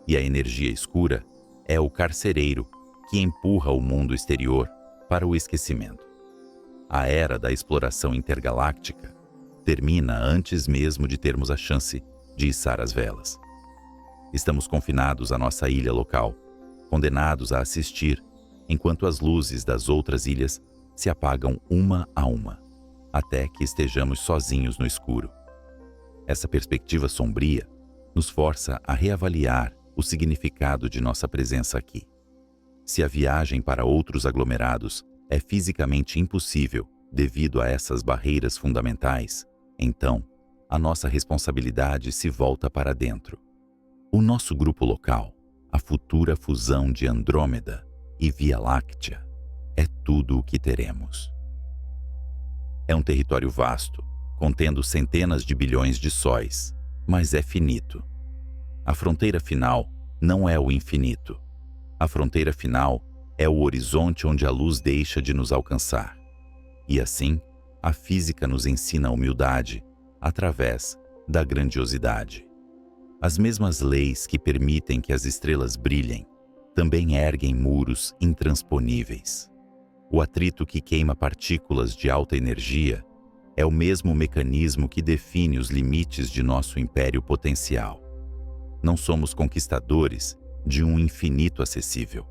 e a energia escura é o carcereiro que empurra o mundo exterior para o esquecimento. A era da exploração intergaláctica termina antes mesmo de termos a chance de içar as velas. Estamos confinados à nossa ilha local, condenados a assistir enquanto as luzes das outras ilhas se apagam uma a uma, até que estejamos sozinhos no escuro. Essa perspectiva sombria nos força a reavaliar o significado de nossa presença aqui. Se a viagem para outros aglomerados é fisicamente impossível devido a essas barreiras fundamentais, então a nossa responsabilidade se volta para dentro. O nosso grupo local, a futura fusão de Andrômeda e Via Láctea, é tudo o que teremos. É um território vasto, contendo centenas de bilhões de sóis, mas é finito. A fronteira final não é o infinito. A fronteira final é o horizonte onde a luz deixa de nos alcançar. E assim, a física nos ensina a humildade através da grandiosidade. As mesmas leis que permitem que as estrelas brilhem também erguem muros intransponíveis. O atrito que queima partículas de alta energia é o mesmo mecanismo que define os limites de nosso império potencial. Não somos conquistadores de um infinito acessível.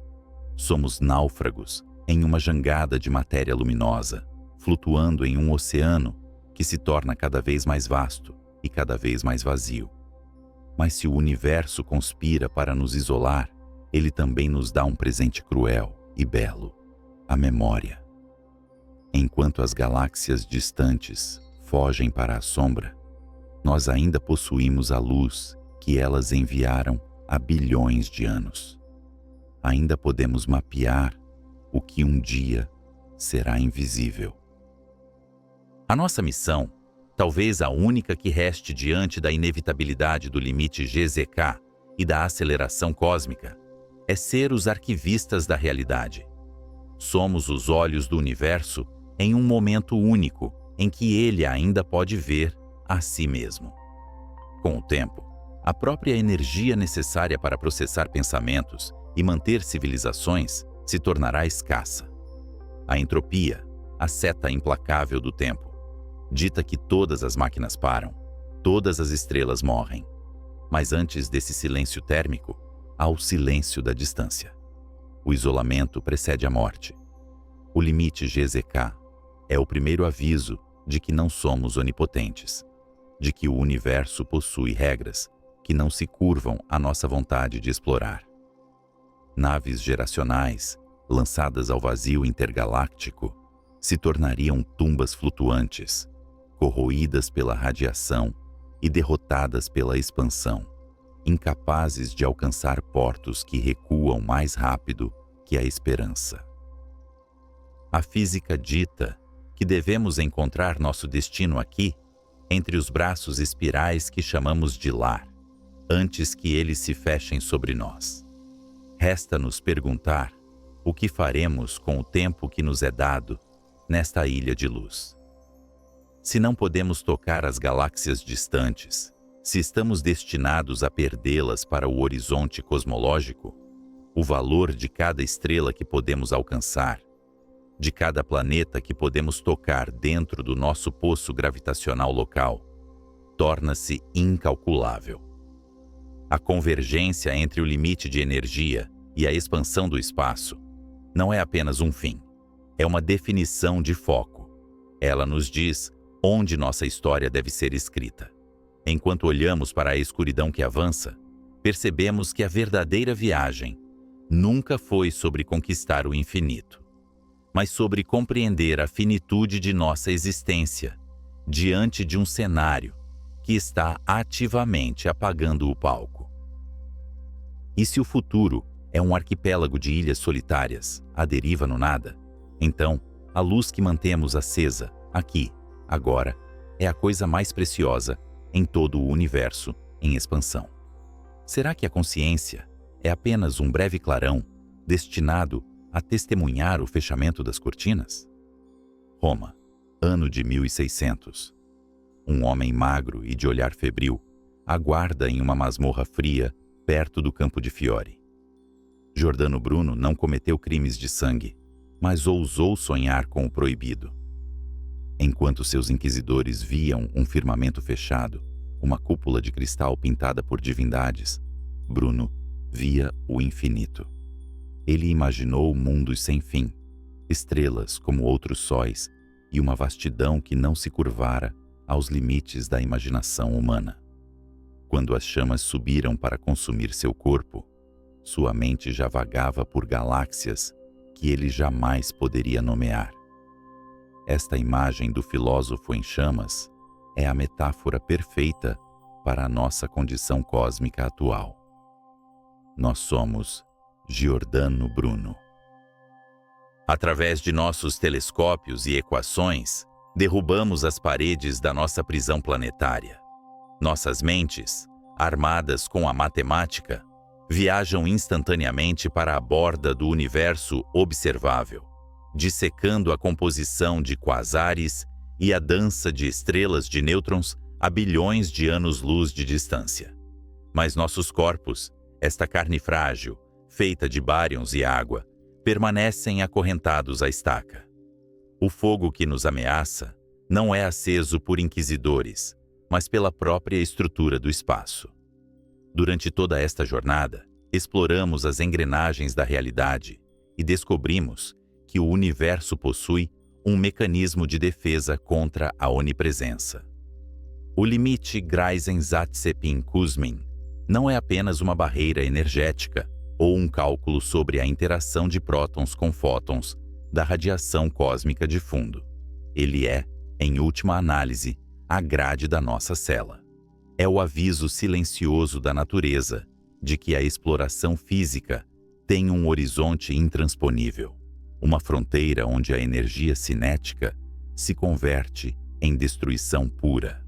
Somos náufragos em uma jangada de matéria luminosa, flutuando em um oceano que se torna cada vez mais vasto e cada vez mais vazio. Mas se o universo conspira para nos isolar, ele também nos dá um presente cruel e belo: a memória. Enquanto as galáxias distantes fogem para a sombra, nós ainda possuímos a luz que elas enviaram há bilhões de anos. Ainda podemos mapear o que um dia será invisível. A nossa missão, talvez a única que reste diante da inevitabilidade do limite GZK e da aceleração cósmica, é ser os arquivistas da realidade. Somos os olhos do universo em um momento único em que ele ainda pode ver a si mesmo. Com o tempo, a própria energia necessária para processar pensamentos e manter civilizações se tornará escassa. A entropia, a seta implacável do tempo, dita que todas as máquinas param, todas as estrelas morrem. Mas antes desse silêncio térmico, há o silêncio da distância. O isolamento precede a morte. O limite GZK é o primeiro aviso de que não somos onipotentes, de que o universo possui regras que não se curvam à nossa vontade de explorar. Naves geracionais, lançadas ao vazio intergaláctico, se tornariam tumbas flutuantes, corroídas pela radiação e derrotadas pela expansão, incapazes de alcançar portos que recuam mais rápido que a esperança. A física dita que devemos encontrar nosso destino aqui, entre os braços espirais que chamamos de lar, antes que eles se fechem sobre nós. Resta-nos perguntar o que faremos com o tempo que nos é dado nesta ilha de luz. Se não podemos tocar as galáxias distantes, se estamos destinados a perdê-las para o horizonte cosmológico, o valor de cada estrela que podemos alcançar, de cada planeta que podemos tocar dentro do nosso poço gravitacional local, torna-se incalculável. A convergência entre o limite de energia e a expansão do espaço não é apenas um fim, é uma definição de foco. Ela nos diz onde nossa história deve ser escrita. Enquanto olhamos para a escuridão que avança, percebemos que a verdadeira viagem nunca foi sobre conquistar o infinito, mas sobre compreender a finitude de nossa existência diante de um cenário que está ativamente apagando o palco. E se o futuro é um arquipélago de ilhas solitárias, à deriva no nada, então a luz que mantemos acesa, aqui, agora, é a coisa mais preciosa em todo o universo em expansão. Será que a consciência é apenas um breve clarão destinado a testemunhar o fechamento das cortinas? Roma, ano de 1600. Um homem magro e de olhar febril aguarda em uma masmorra fria perto do campo de Fiore. Giordano Bruno não cometeu crimes de sangue, mas ousou sonhar com o proibido. Enquanto seus inquisidores viam um firmamento fechado, uma cúpula de cristal pintada por divindades, Bruno via o infinito. Ele imaginou mundos sem fim, estrelas como outros sóis e uma vastidão que não se curvara aos limites da imaginação humana. Quando as chamas subiram para consumir seu corpo, sua mente já vagava por galáxias que ele jamais poderia nomear. Esta imagem do filósofo em chamas é a metáfora perfeita para a nossa condição cósmica atual. Nós somos Giordano Bruno. Através de nossos telescópios e equações, derrubamos as paredes da nossa prisão planetária. Nossas mentes, armadas com a matemática, viajam instantaneamente para a borda do universo observável, dissecando a composição de quasares e a dança de estrelas de nêutrons a bilhões de anos-luz de distância. Mas nossos corpos, esta carne frágil, feita de bárions e água, permanecem acorrentados à estaca. O fogo que nos ameaça não é aceso por inquisidores, mas pela própria estrutura do espaço. Durante toda esta jornada, exploramos as engrenagens da realidade e descobrimos que o universo possui um mecanismo de defesa contra a onipresença. O limite Greisen-Zatsepin-Kuzmin não é apenas uma barreira energética ou um cálculo sobre a interação de prótons com fótons da radiação cósmica de fundo. Ele é, em última análise, a grade da nossa cela. É o aviso silencioso da natureza de que a exploração física tem um horizonte intransponível, uma fronteira onde a energia cinética se converte em destruição pura.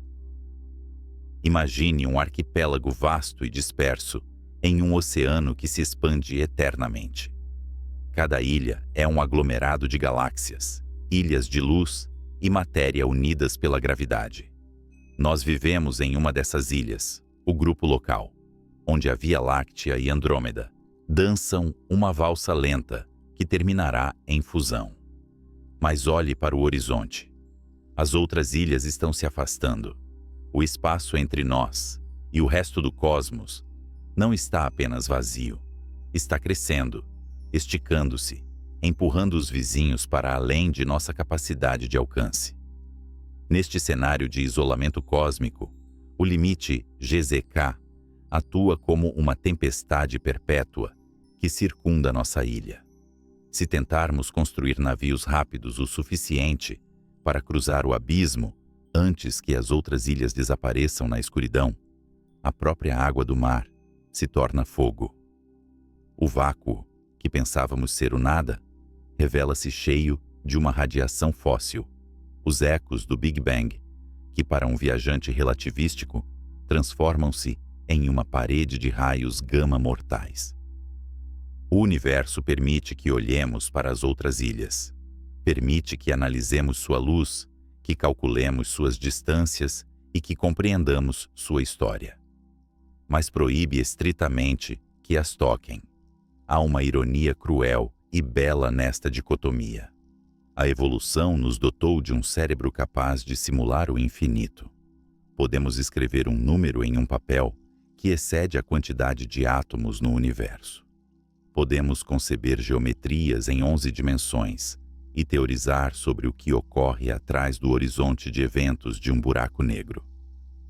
Imagine um arquipélago vasto e disperso em um oceano que se expande eternamente. Cada ilha é um aglomerado de galáxias, ilhas de luz e matéria unidas pela gravidade. Nós vivemos em uma dessas ilhas, o grupo local, onde a Via Láctea e Andrômeda dançam uma valsa lenta que terminará em fusão. Mas olhe para o horizonte. As outras ilhas estão se afastando. O espaço entre nós e o resto do cosmos não está apenas vazio, está crescendo, esticando-se, empurrando os vizinhos para além de nossa capacidade de alcance. Neste cenário de isolamento cósmico, o limite GZK atua como uma tempestade perpétua que circunda nossa ilha. Se tentarmos construir navios rápidos o suficiente para cruzar o abismo antes que as outras ilhas desapareçam na escuridão, a própria água do mar se torna fogo. O vácuo, que pensávamos ser o nada, revela-se cheio de uma radiação fóssil, os ecos do Big Bang, que para um viajante relativístico transformam-se em uma parede de raios gama mortais. O universo permite que olhemos para as outras ilhas, permite que analisemos sua luz, que calculemos suas distâncias e que compreendamos sua história. Mas proíbe estritamente que as toquem. Há uma ironia cruel e bela nesta dicotomia. A evolução nos dotou de um cérebro capaz de simular o infinito. Podemos escrever um número em um papel que excede a quantidade de átomos no universo. Podemos conceber geometrias em 11 dimensões e teorizar sobre o que ocorre atrás do horizonte de eventos de um buraco negro.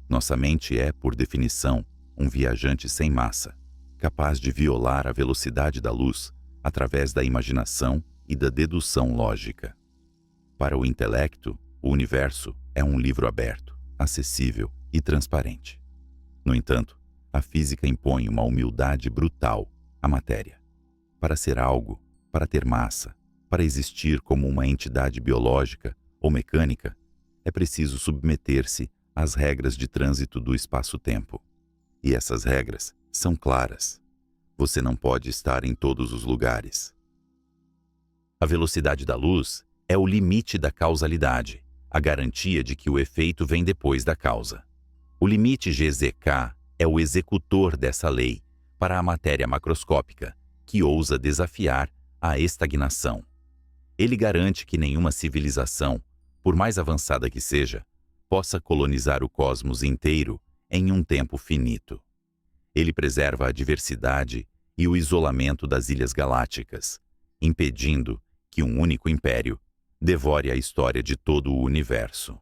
Nossa mente é, por definição, um viajante sem massa, capaz de violar a velocidade da luz através da imaginação e da dedução lógica. Para o intelecto, o universo é um livro aberto, acessível e transparente. No entanto, a física impõe uma humildade brutal à matéria. Para ser algo, para ter massa, para existir como uma entidade biológica ou mecânica, é preciso submeter-se às regras de trânsito do espaço-tempo. E essas regras são claras. Você não pode estar em todos os lugares. A velocidade da luz é o limite da causalidade, a garantia de que o efeito vem depois da causa. O limite GZK é o executor dessa lei para a matéria macroscópica, que ousa desafiar a estagnação. Ele garante que nenhuma civilização, por mais avançada que seja, possa colonizar o cosmos inteiro em um tempo finito. Ele preserva a diversidade e o isolamento das ilhas galácticas, impedindo que um único império devore a história de todo o universo.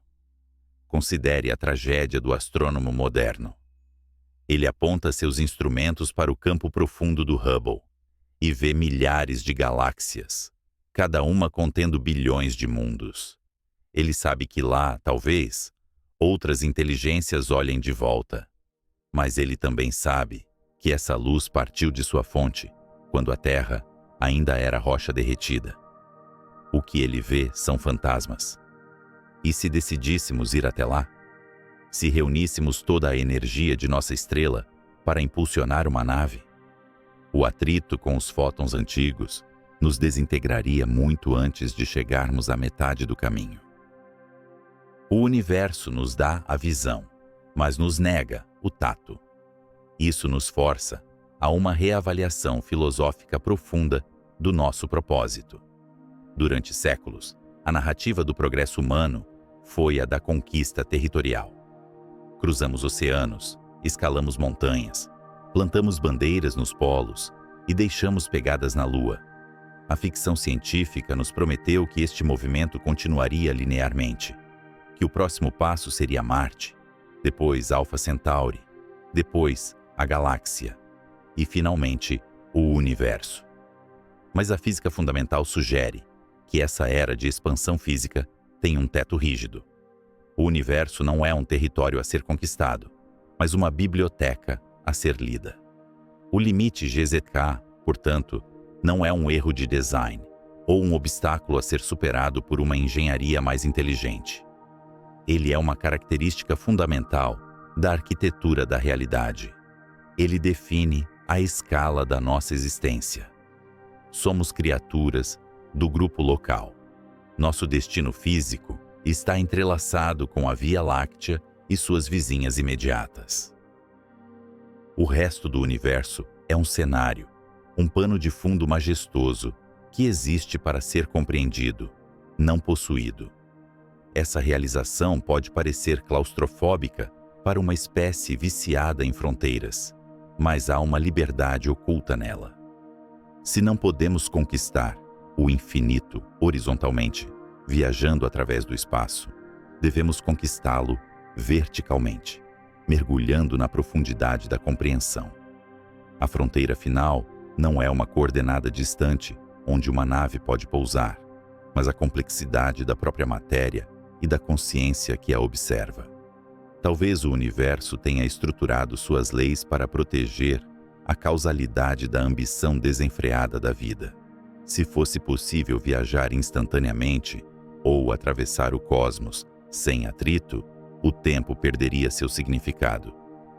Considere a tragédia do astrônomo moderno. Ele aponta seus instrumentos para o campo profundo do Hubble e vê milhares de galáxias, cada uma contendo bilhões de mundos. Ele sabe que lá, talvez, outras inteligências olhem de volta. Mas ele também sabe que essa luz partiu de sua fonte, quando a Terra ainda era rocha derretida. O que ele vê são fantasmas. E se decidíssemos ir até lá? Se reuníssemos toda a energia de nossa estrela para impulsionar uma nave? O atrito com os fótons antigos nos desintegraria muito antes de chegarmos à metade do caminho. O universo nos dá a visão, mas nos nega o tato. Isso nos força a uma reavaliação filosófica profunda do nosso propósito. Durante séculos, a narrativa do progresso humano foi a da conquista territorial. Cruzamos oceanos, escalamos montanhas, Plantamos bandeiras nos polos e deixamos pegadas na Lua. A ficção científica nos prometeu que este movimento continuaria linearmente, que o próximo passo seria Marte, depois Alpha Centauri, depois a galáxia e, finalmente, o universo. Mas a física fundamental sugere que essa era de expansão física tem um teto rígido. O universo não é um território a ser conquistado, mas uma biblioteca a ser lida. O limite GZK, portanto, não é um erro de design ou um obstáculo a ser superado por uma engenharia mais inteligente. Ele é uma característica fundamental da arquitetura da realidade. Ele define a escala da nossa existência. Somos criaturas do grupo local. Nosso destino físico está entrelaçado com a Via Láctea e suas vizinhas imediatas. O resto do universo é um cenário, um pano de fundo majestoso que existe para ser compreendido, não possuído. Essa realização pode parecer claustrofóbica para uma espécie viciada em fronteiras, mas há uma liberdade oculta nela. Se não podemos conquistar o infinito horizontalmente, viajando através do espaço, devemos conquistá-lo verticalmente, mergulhando na profundidade da compreensão. A fronteira final não é uma coordenada distante onde uma nave pode pousar, mas a complexidade da própria matéria e da consciência que a observa. Talvez o universo tenha estruturado suas leis para proteger a causalidade da ambição desenfreada da vida. Se fosse possível viajar instantaneamente ou atravessar o cosmos sem atrito, o tempo perderia seu significado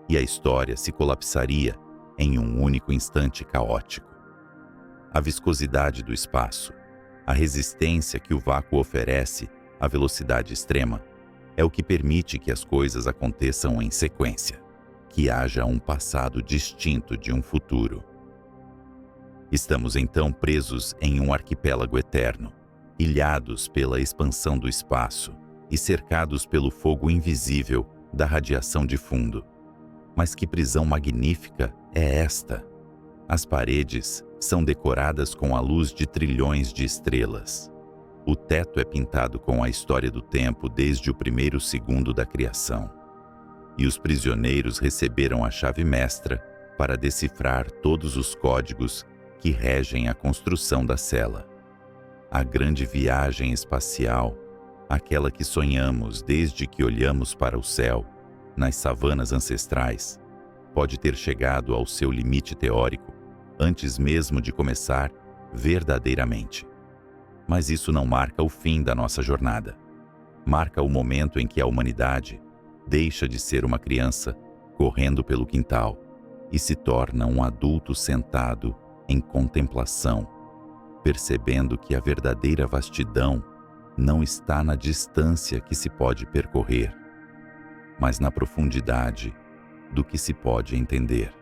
e a história se colapsaria em um único instante caótico. A viscosidade do espaço, a resistência que o vácuo oferece à velocidade extrema, é o que permite que as coisas aconteçam em sequência, que haja um passado distinto de um futuro. Estamos então presos em um arquipélago eterno, ilhados pela expansão do espaço e cercados pelo fogo invisível da radiação de fundo. Mas que prisão magnífica é esta! As paredes são decoradas com a luz de trilhões de estrelas. O teto é pintado com a história do tempo desde o primeiro segundo da criação. E os prisioneiros receberam a chave mestra para decifrar todos os códigos que regem a construção da cela. A grande viagem espacial, aquela que sonhamos desde que olhamos para o céu, nas savanas ancestrais, pode ter chegado ao seu limite teórico antes mesmo de começar verdadeiramente. Mas isso não marca o fim da nossa jornada. Marca o momento em que a humanidade deixa de ser uma criança correndo pelo quintal e se torna um adulto sentado em contemplação, percebendo que a verdadeira vastidão não está na distância que se pode percorrer, mas na profundidade do que se pode entender.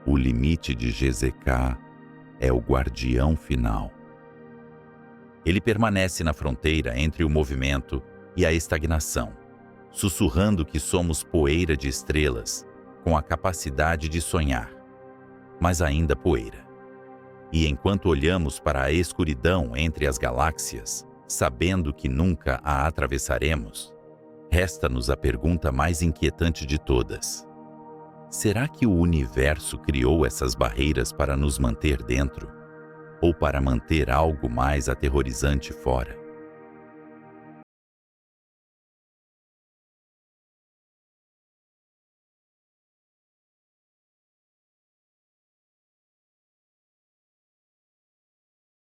O limite de GZK é o guardião final. Ele permanece na fronteira entre o movimento e a estagnação, sussurrando que somos poeira de estrelas com a capacidade de sonhar, mas ainda poeira. E enquanto olhamos para a escuridão entre as galáxias, sabendo que nunca a atravessaremos, resta-nos a pergunta mais inquietante de todas. Será que o universo criou essas barreiras para nos manter dentro? Ou para manter algo mais aterrorizante fora?